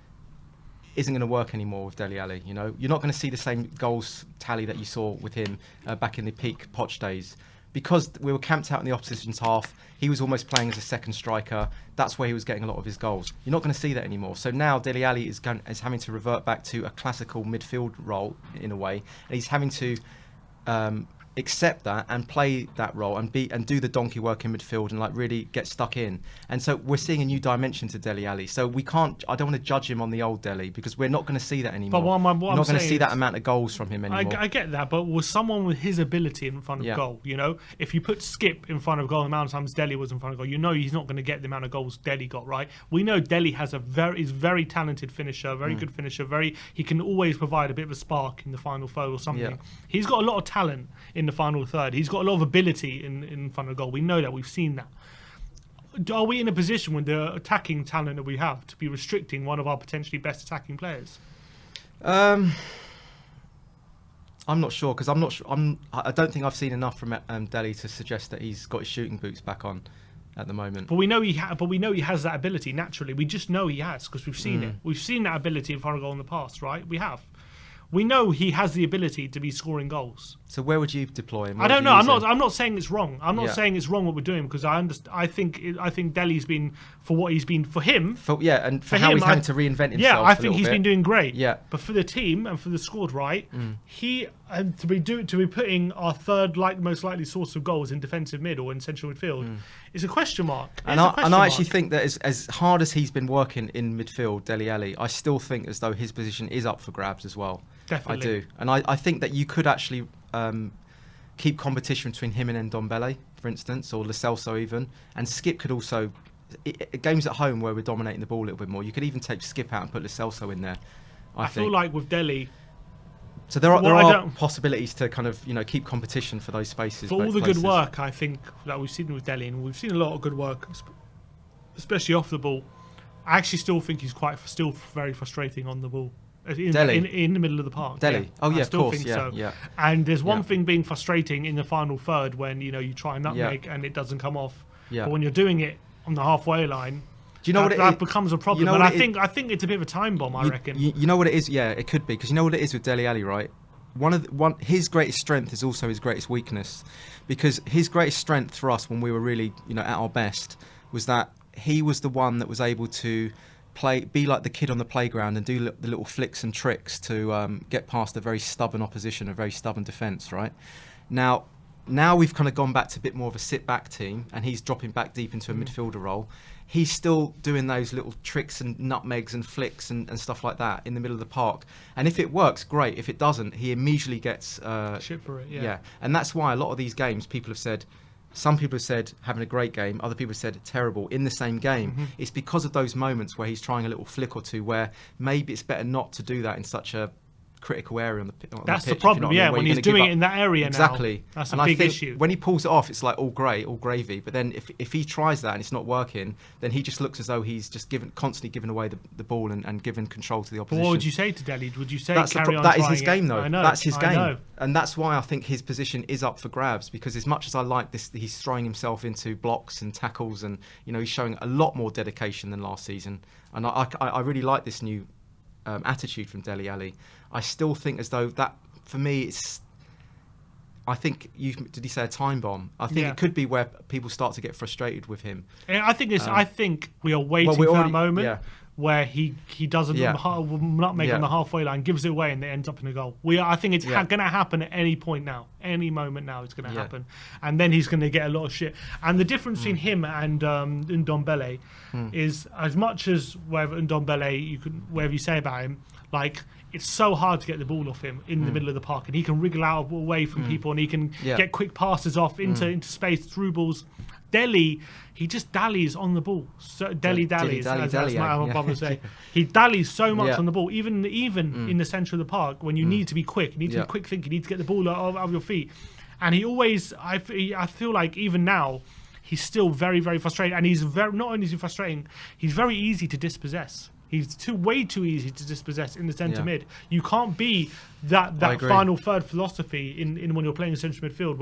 isn't going to work anymore with Dele Alli. You know, you're not going to see the same goals tally that you saw with him back in the peak Poch days, because we were camped out in the opposition's half. He was almost playing as a second striker. That's where he was getting a lot of his goals. You're not going to see that anymore. So now Dele Alli is having to revert back to a classical midfield role in a way, and he's having to accept that and play that role and do the donkey work in midfield and like really get stuck in. And so we're seeing a new dimension to Dele Alli. So I don't want to judge him on the old Dele, because we're not going to see that anymore. But we're not going to see that amount of goals from him anymore. I get that, but was someone with his ability in front of goal, you know, if you put Skip in front of goal, the amount of times Dele was in front of goal, you know he's not going to get the amount of goals Dele got, right? We know Dele is very talented finisher, very good finisher, he can always provide a bit of a spark in the final third or something. Yeah. He's got a lot of talent in the final third. He's got a lot of ability in front of goal. We know that. We've seen that. Are we in a position with the attacking talent that we have to be restricting one of our potentially best attacking players? I'm not sure, because I don't think I've seen enough from Dele to suggest that he's got his shooting boots back on at the moment. But we know he has that ability naturally. We just know he has, because we've seen it. We've seen that ability in front of goal in the past, right? We have. We know he has the ability to be scoring goals. So where would you deploy him? I don't know. I'm not saying it's wrong. I'm not saying it's wrong what we're doing, because I think Dele's been, for what he's been for him. And for how he's having to reinvent himself. Yeah, I think he's been doing great. Yeah. But for the team and for the squad, right? He to be putting our third most likely source of goals in defensive mid or in central midfield is a question mark. And I actually think that as hard as he's been working in midfield, Dele Alli, I still think as though his position is up for grabs as well. Definitely. I do. And I think that you could actually keep competition between him and Ndombele, for instance, or Lo Celso even. And Skip could also... games at home where we're dominating the ball a little bit more, you could even take Skip out and put Lo Celso in there, I think. Feel like with Dele... So there are possibilities to kind of, you know, keep competition for those spaces. For all the good work, I think, that we've seen with Dele, and we've seen a lot of good work, especially off the ball, I actually still think he's still very frustrating on the ball. In the middle of the park. Dele. Yeah. Oh, yeah, I of still course. think Yeah, so. yeah. And there's one thing being frustrating in the final third when, you know, you try and nutmeg and it doesn't come off. Yeah. But when you're doing it on the halfway line, do you know that becomes a problem. And I think it's a bit of a time bomb, I reckon. You know what it is? Yeah, it could be. Because you know what it is with Dele Alli, right? His greatest strength is also his greatest weakness. Because his greatest strength for us when we were really, you know, at our best was that he was the one that was able to be like the kid on the playground and do the little flicks and tricks to get past a very stubborn opposition, a very stubborn defence, right? Now we've kind of gone back to a bit more of a sit-back team, and he's dropping back deep into a midfielder role. He's still doing those little tricks and nutmegs and flicks and stuff like that in the middle of the park. And if it works, great. If it doesn't, he immediately gets... shit for it, yeah. And that's why a lot of these games, some people have said having a great game, other people have said terrible in the same game. It's because of those moments where he's trying a little flick or two where maybe it's better not to do that in such a critical area on the That's pitch, the problem, you know what I mean, when he's doing it in that area exactly. now. That's and a I big think issue. when he pulls it off, it's like all great, all gravy. But then if he tries that and it's not working, then he just looks as though he's just constantly giving away the ball and giving control to the opposition. But what would you say to Dele? Would you say carry on that is his game, though. I know, that's his game. And that's why I think his position is up for grabs, because as much as I like this, he's throwing himself into blocks and tackles, and he's showing a lot more dedication than last season. And I really like this new attitude from Dele Alli. I still think as though that, for me, it's... I think did he say a time bomb? I think it could be where people start to get frustrated with him. I think I think we are waiting for that moment where he doesn't not make on the halfway line, gives it away, and it ends up in a goal. I think it's going to happen at any point now, any moment now. It's going to happen, and then he's going to get a lot of shit. And the difference between him and Ndombele is, as much as whatever you say about him, like, it's so hard to get the ball off him in the middle of the park, and he can wriggle out away from people, and he can get quick passes off into space, through balls. Dele, he just dallies on the ball. So Dele dallies, as my brother say. He dallies so much on the ball, even in the centre of the park, when you need to be quick. You need to be quick thinking. You need to get the ball out of your feet. And he always, I feel like even now, he's still very, very frustrated. And he's not only is he frustrating, he's very easy to dispossess. He's way too easy to dispossess in the centre mid. You can't be that final third philosophy in when you're playing centre midfield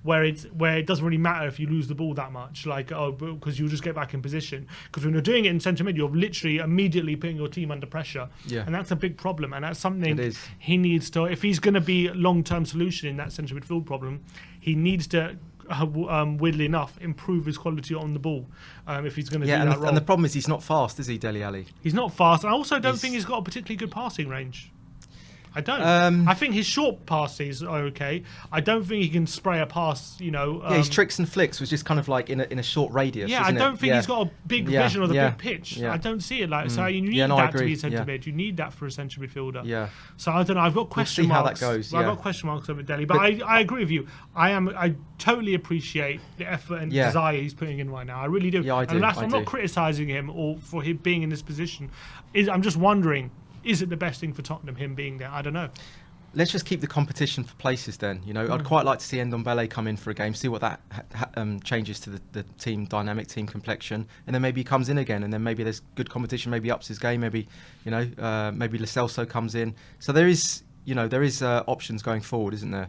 where it doesn't really matter if you lose the ball that much, because you'll just get back in position. Because when you're doing it in centre mid, you're literally immediately putting your team under pressure, and that's a big problem. And that's something he needs to, if he's going to be a long-term solution in that centre midfield problem, he needs to. Weirdly enough, improve his quality on the ball if he's going to do that role. And the problem is he's not fast, is he, Dele Alli? He's not fast. I also don't think he's got a particularly good passing range. I don't. I think his short passes are okay. I don't think he can spray a pass, his tricks and flicks was just kind of like in a short radius. Yeah, I don't think he's got a big vision of the big pitch. I don't see it like so. You need that to be a centre mid. You need that for a centre midfielder. Yeah. So I don't know. I've got question marks. We'll see how that goes. I've got question marks over Dele, but I agree with you. I totally appreciate the effort and desire he's putting in right now. I really do. Yeah, I do. And I'm not criticising him or for him being in this position. I'm just wondering, is it the best thing for Tottenham, him being there? I don't know. Let's just keep the competition for places then. I'd quite like to see Ndombele come in for a game, see what that changes to the team dynamic, team complexion, and then maybe he comes in again, and then maybe there's good competition, maybe ups his game, maybe maybe Lo Celso comes in. So there is options going forward, isn't there?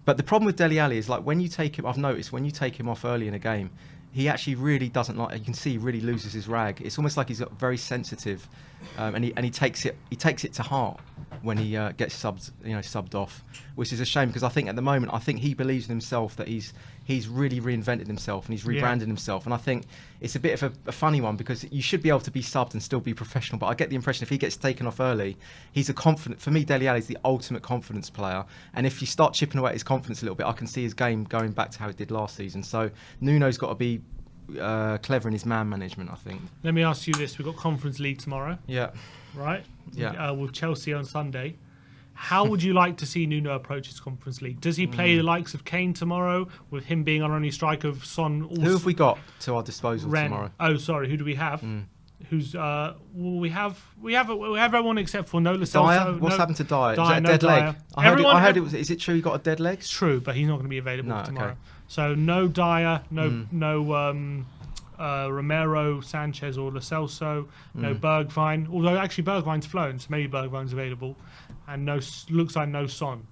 But the problem with Dele Alli is, like, when you take him, I've noticed when you take him off early in a game, he actually really doesn't like. You can see he really loses his rag. It's almost like he's very sensitive, and he takes it to heart when he gets subbed off, which is a shame, because I think at the moment he believes in himself that he's really reinvented himself and he's rebranded himself. And I think it's a bit of a funny one, because you should be able to be subbed and still be professional. But I get the impression if he gets taken off early, he's a confident. For me, Dele Alli is the ultimate confidence player. And if you start chipping away at his confidence a little bit, I can see his game going back to how it did last season. So Nuno's got to be clever in his man management, I think. Let me ask you this: we've got Conference League tomorrow. Yeah. Right. Yeah. With Chelsea on Sunday. How would you like to see Nuno approach his Conference League? Does he play the likes of Kane tomorrow, with him being our only striker, of Son? Who have we got to our disposal tomorrow? Oh, sorry. Who do we have? Who's we have everyone except for Lo Celso. Dyer? What's happened to Dyer? Is that a dead leg? I heard it was. Is it true he got a dead leg? It's true, but he's not going to be available tomorrow. Okay. So no Dyer, no Romero, Sanchez, or Lo Celso, no Bergwijn. Although actually Bergwijn's flown, so maybe Bergwijn's available, and looks like no Son.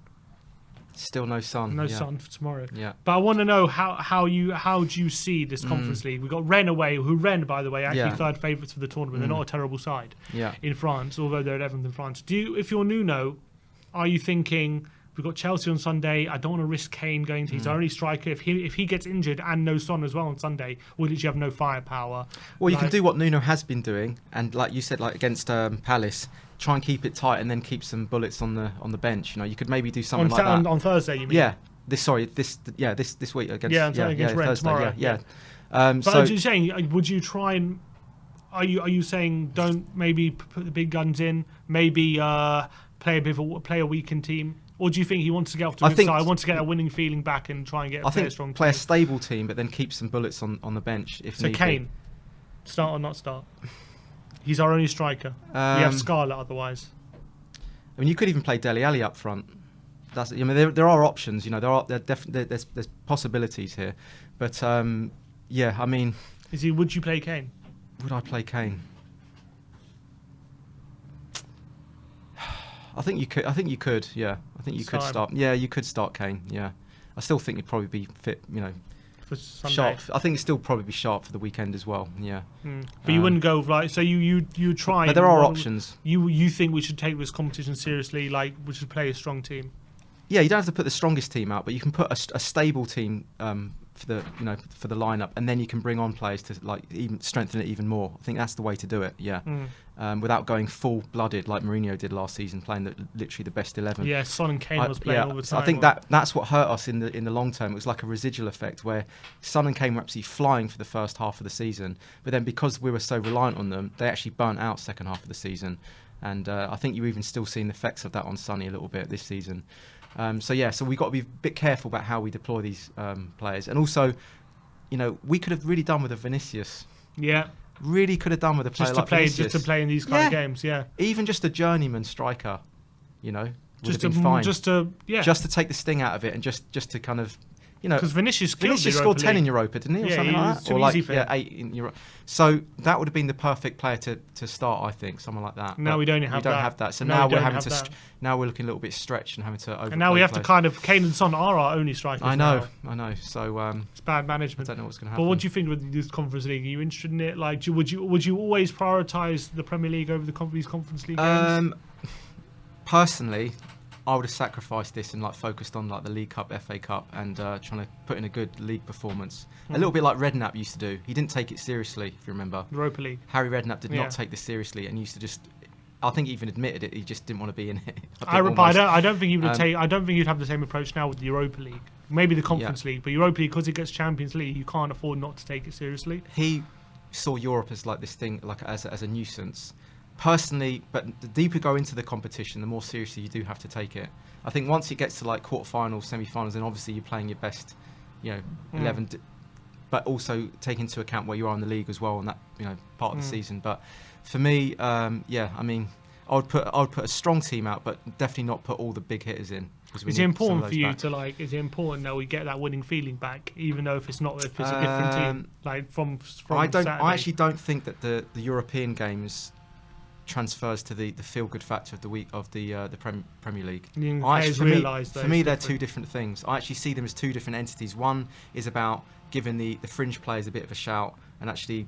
Still no Son. No Son for tomorrow. Yeah. But I want to know how do you see this Conference League? We've got Rennes away, who Rennes, by the way, actually third favourites for the tournament. They're not a terrible side in France, although they're 11th in France. If you're Nuno, are you thinking, we've got Chelsea on Sunday, I don't want to risk Kane going to his only striker. If he gets injured and no Son as well on Sunday, will you have no firepower? Well, you can do what Nuno has been doing, and like you said, like against Palace, try and keep it tight and then keep some bullets on the bench. You could maybe do something like that. On Thursday, you mean? Yeah. This week against against Rennes tomorrow. Yeah. But are you saying, would you try and are you saying don't maybe put the big guns in, maybe play a weakened team? Or do you think he wants to get off to a good side, wants to get a winning feeling back and try and get a strong team? Play a stable team, but then keep some bullets on the bench if need be. So Kane, start or not start? He's our only striker. We have Scarlett otherwise. I mean, you could even play Dele Alli up front. That's, I mean, there are options. You know, there's possibilities here, but yeah, I mean, would you play Kane? Would I play Kane? I think you could. Yeah, I think you could start. Yeah, you could start Kane. Yeah, I still think you'd probably be fit. You know, for Sunday. Sharp. I think it'd still probably be sharp for the weekend as well. Yeah. But you wouldn't go like, so you try. But there are options. You think we should take this competition seriously? Like, we should play a strong team. Yeah, you don't have to put the strongest team out, but you can put a stable team for the lineup, and then you can bring on players to like even strengthen it even more. I think that's the way to do it. Yeah, without going full-blooded like Mourinho did last season, playing literally the best 11. Yeah, Son and Kane was playing all the time. I think that's what hurt us in the long term. It was like a residual effect where Son and Kane were absolutely flying for the first half of the season, but then because we were so reliant on them, they actually burnt out second half of the season. And I think you're even still seeing the effects of that on Sonny a little bit this season. So we've got to be a bit careful about how we deploy these players. And also, you know, we could have really done with a Vinicius. Yeah. Really could have done with a player like Vinicius. Just to play in these kind of games, yeah. Even just a journeyman striker, you know, would have been fine. Just to take the sting out of it and just to kind of, you know, because Vinicius scored 10 in Europa, didn't he, or something like that? Or like 8 in Europa. So that would have been the perfect player to start, I think, someone like that. Now we don't have that. So now we're having to. Now we're looking a little bit stretched and having to overplay. And now we have to kind of. Kane and Son are our only strikers. I know. So it's bad management. I don't know what's going to happen. But what do you think with this Conference League? Are you interested in it? Like, would you always prioritise the Premier League over these Conference League games? Personally, I would have sacrificed this and like focused on like the League Cup, FA Cup, and trying to put in a good league performance. A little bit like Redknapp used to do. He didn't take it seriously, if you remember. Europa League. Harry Redknapp did not take this seriously and used to just. I think he even admitted it. He just didn't want to be in it. I don't think he would take. I don't think you'd have the same approach now with the Europa League. Maybe the Conference League, but Europa League, because it gets Champions League, you can't afford not to take it seriously. He saw Europe as like this thing, like as a nuisance. Personally, but the deeper you go into the competition, the more seriously you do have to take it. I think once it gets to like quarterfinals, semi-finals, then obviously you're playing your best, 11. But also take into account where you are in the league as well, and that part of the season. But for me, I mean, I would put a strong team out, but definitely not put all the big hitters in. Is it important for you to like? Is it important that we get that winning feeling back, even though if it's a different team, like from Saturday? I actually don't think that the European games transfers to the feel-good factor of the Premier League. For me, they're two different things. I actually see them as two different entities. One is about giving the fringe players a bit of a shout and actually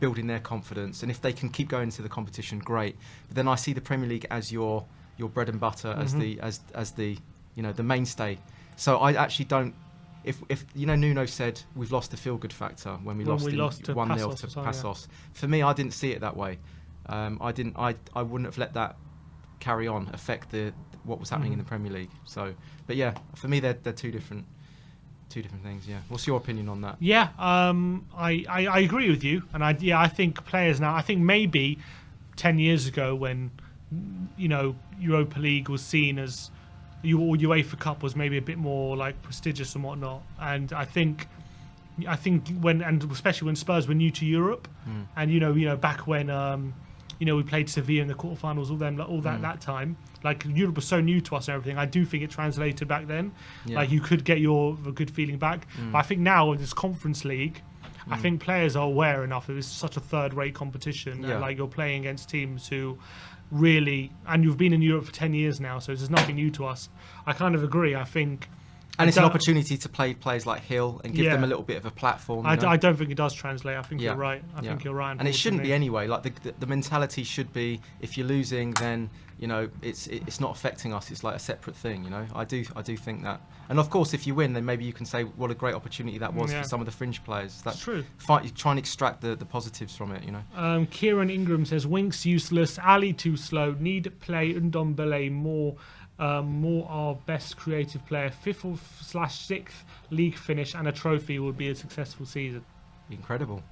building their confidence. And if they can keep going into the competition, great. But then I see the Premier League as your bread and butter, as the the mainstay. So I actually don't. If Nuno said we've lost the feel-good factor when we lost 1-0 to Passos. For me, I didn't see it that way. I wouldn't have let that carry on affect what was happening in the Premier League. So, but yeah, for me they're two different things. Yeah, what's your opinion on that? Yeah, I agree with you, and I think players now. I think maybe 10 years ago when Europa League was seen as UEFA Cup was maybe a bit more like prestigious and whatnot, and I think especially when Spurs were new to Europe, and back when we played Sevilla in the quarterfinals, that time. Like Europe was so new to us and everything. I do think it translated back then. Yeah. Like you could get a good feeling back. But I think now in this Conference League, I think players are aware enough that it's such a third-rate competition. Yeah. And like you're playing against teams who really, and you've been in Europe for 10 years now, so there's nothing new to us. I kind of agree. I think. And it's an opportunity to play players like Hill and give them a little bit of a platform. I don't think it does translate. I think you're right. I think you're right. And it shouldn't be anyway. Like the mentality should be, if you're losing, then it's not affecting us. It's like a separate thing. I do think that. And of course, if you win, then maybe you can say what a great opportunity that was for some of the fringe players. That's true. Try and extract the positives from it. Kieran Ingram says Winks useless, Ali too slow. Need play Ndombele more. More our best creative player. 5th/6th league finish and a trophy would be a successful season. Incredible.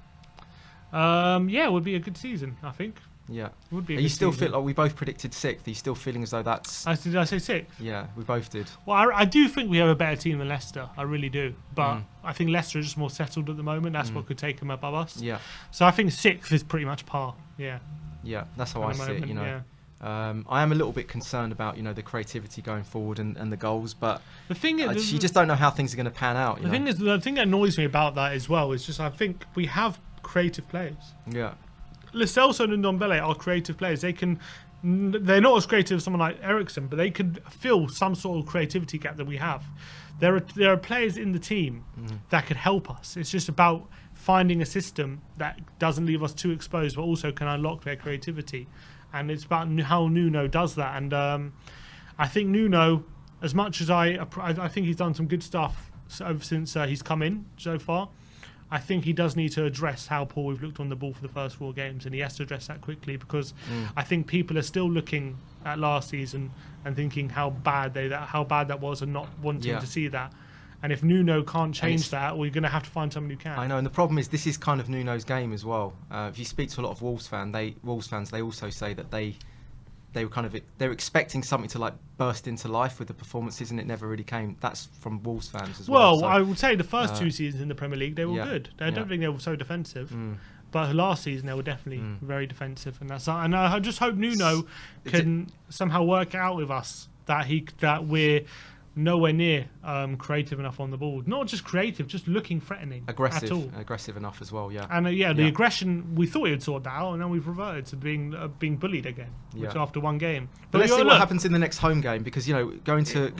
It would be a good season, I think. Yeah. It would be. You still feel like we both predicted 6th? Are you still feeling as though that's? Did I say 6th? Yeah, we both did. Well, I do think we have a better team than Leicester. I really do. But I think Leicester is just more settled at the moment. That's what could take them above us. Yeah. So I think 6th is pretty much par. Yeah. Yeah, that's how I see it. I am a little bit concerned about the creativity going forward and the goals, but the thing is, you just don't know how things are going to pan out. The thing that annoys me about that as well is just I think we have creative players. Yeah. Lo Celso and Ndombele are creative players. They're not as creative as someone like Eriksen, but they could fill some sort of creativity gap that we have. There are players in the team that could help us. It's just about finding a system that doesn't leave us too exposed, but also can unlock their creativity. And it's about how Nuno does that. And I think Nuno, as much as I think he's done some good stuff since he's come in so far, I think he does need to address how poor we've looked on the ball for the first 4 games, and he has to address that quickly, because I think people are still looking at last season and thinking how bad that was, and not wanting to see that. And if Nuno can't change that, we're going to have to find someone who can. I know, and the problem is this is kind of Nuno's game as well. If you speak to a lot of Wolves fans, they also say that they're expecting something to like burst into life with the performances, and it never really came. That's from Wolves fans as well. Well, so, I would say the first 2 seasons in the Premier League they were good. I don't think they were so defensive, but last season they were definitely very defensive, and I just hope Nuno can somehow work out with us that we're nowhere near creative enough on the ball. Not just creative, just looking threatening. Aggressive enough as well, yeah. And the aggression, we thought he would sort that out, and now we've reverted to being bullied again, which after 1 game. But let's see what happens in the next home game, because going to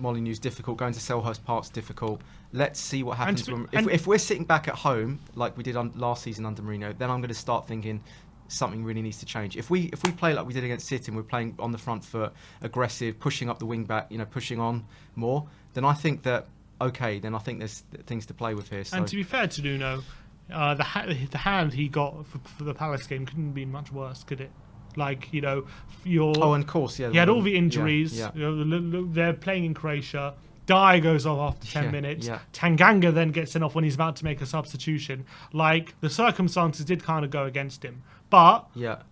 Molineux's difficult, going to Selhurst Park's difficult. Let's see what happens if we're sitting back at home like we did last season under Mourinho. Then I'm going to start thinking something really needs to change. If we play like we did against City, and we're playing on the front foot, aggressive, pushing up the wing back, pushing on more, then I think that then I think there's things to play with here. So. And to be fair to Nuno, the hand he got for the Palace game couldn't be much worse, could it? Like and of course, he had all the injuries. Yeah. They're playing in Croatia. Dye goes off after 10 minutes. Yeah. Tanganga then gets sent off when he's about to make a substitution. Like, the circumstances did kind of go against him. But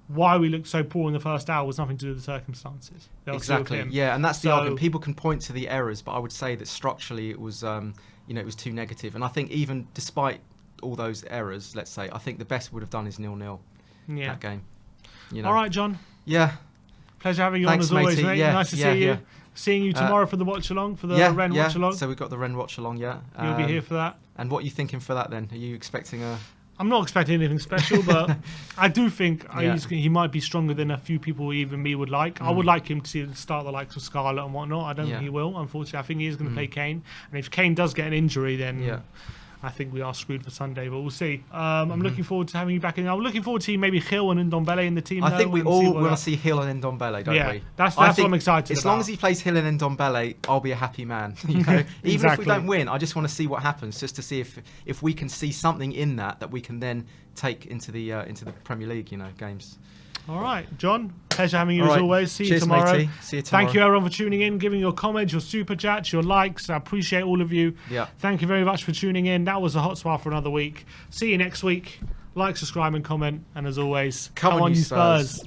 why we looked so poor in the first hour was nothing to do with the circumstances. Exactly. Yeah, and that's the argument. People can point to the errors, but I would say that structurally it was, it was too negative. And I think even despite all those errors, let's say, I think the best would have done is 0-0 that game. All right, John. Yeah. Pleasure having you on as always, mate. Nice to see you. Seeing you tomorrow for the watch-along, for the Rennes watch-along. So we've got the Rennes watch-along, You'll be here for that. And what are you thinking for that then? Are you expecting a... I'm not expecting anything special, but I do think he might be stronger than a few people, even me, would like. I would like him to start the likes of Scarlett and whatnot. I don't think he will, unfortunately. I think he is going to play Kane. And if Kane does get an injury, then... I think we are screwed for Sunday, but we'll see. I'm looking forward to having you back in. I'm looking forward to seeing maybe Gil and Ndombele in the team. I think we all want to see Gil and Ndombele, don't we? That's what I'm excited about. As long as he plays Gil and Ndombele, I'll be a happy man. Even if we don't win, I just want to see what happens, just to see if we can see something in that we can then take into the Premier League, games. All right, John. Pleasure having you as always. See you tomorrow. Matey. See you tomorrow. Thank you everyone for tuning in, giving your comments, your super chats, your likes. I appreciate all of you. Yeah. Thank you very much for tuning in. That was a HOTSPAR for another week. See you next week. Like, subscribe, and comment. And as always, come on, you Spurs.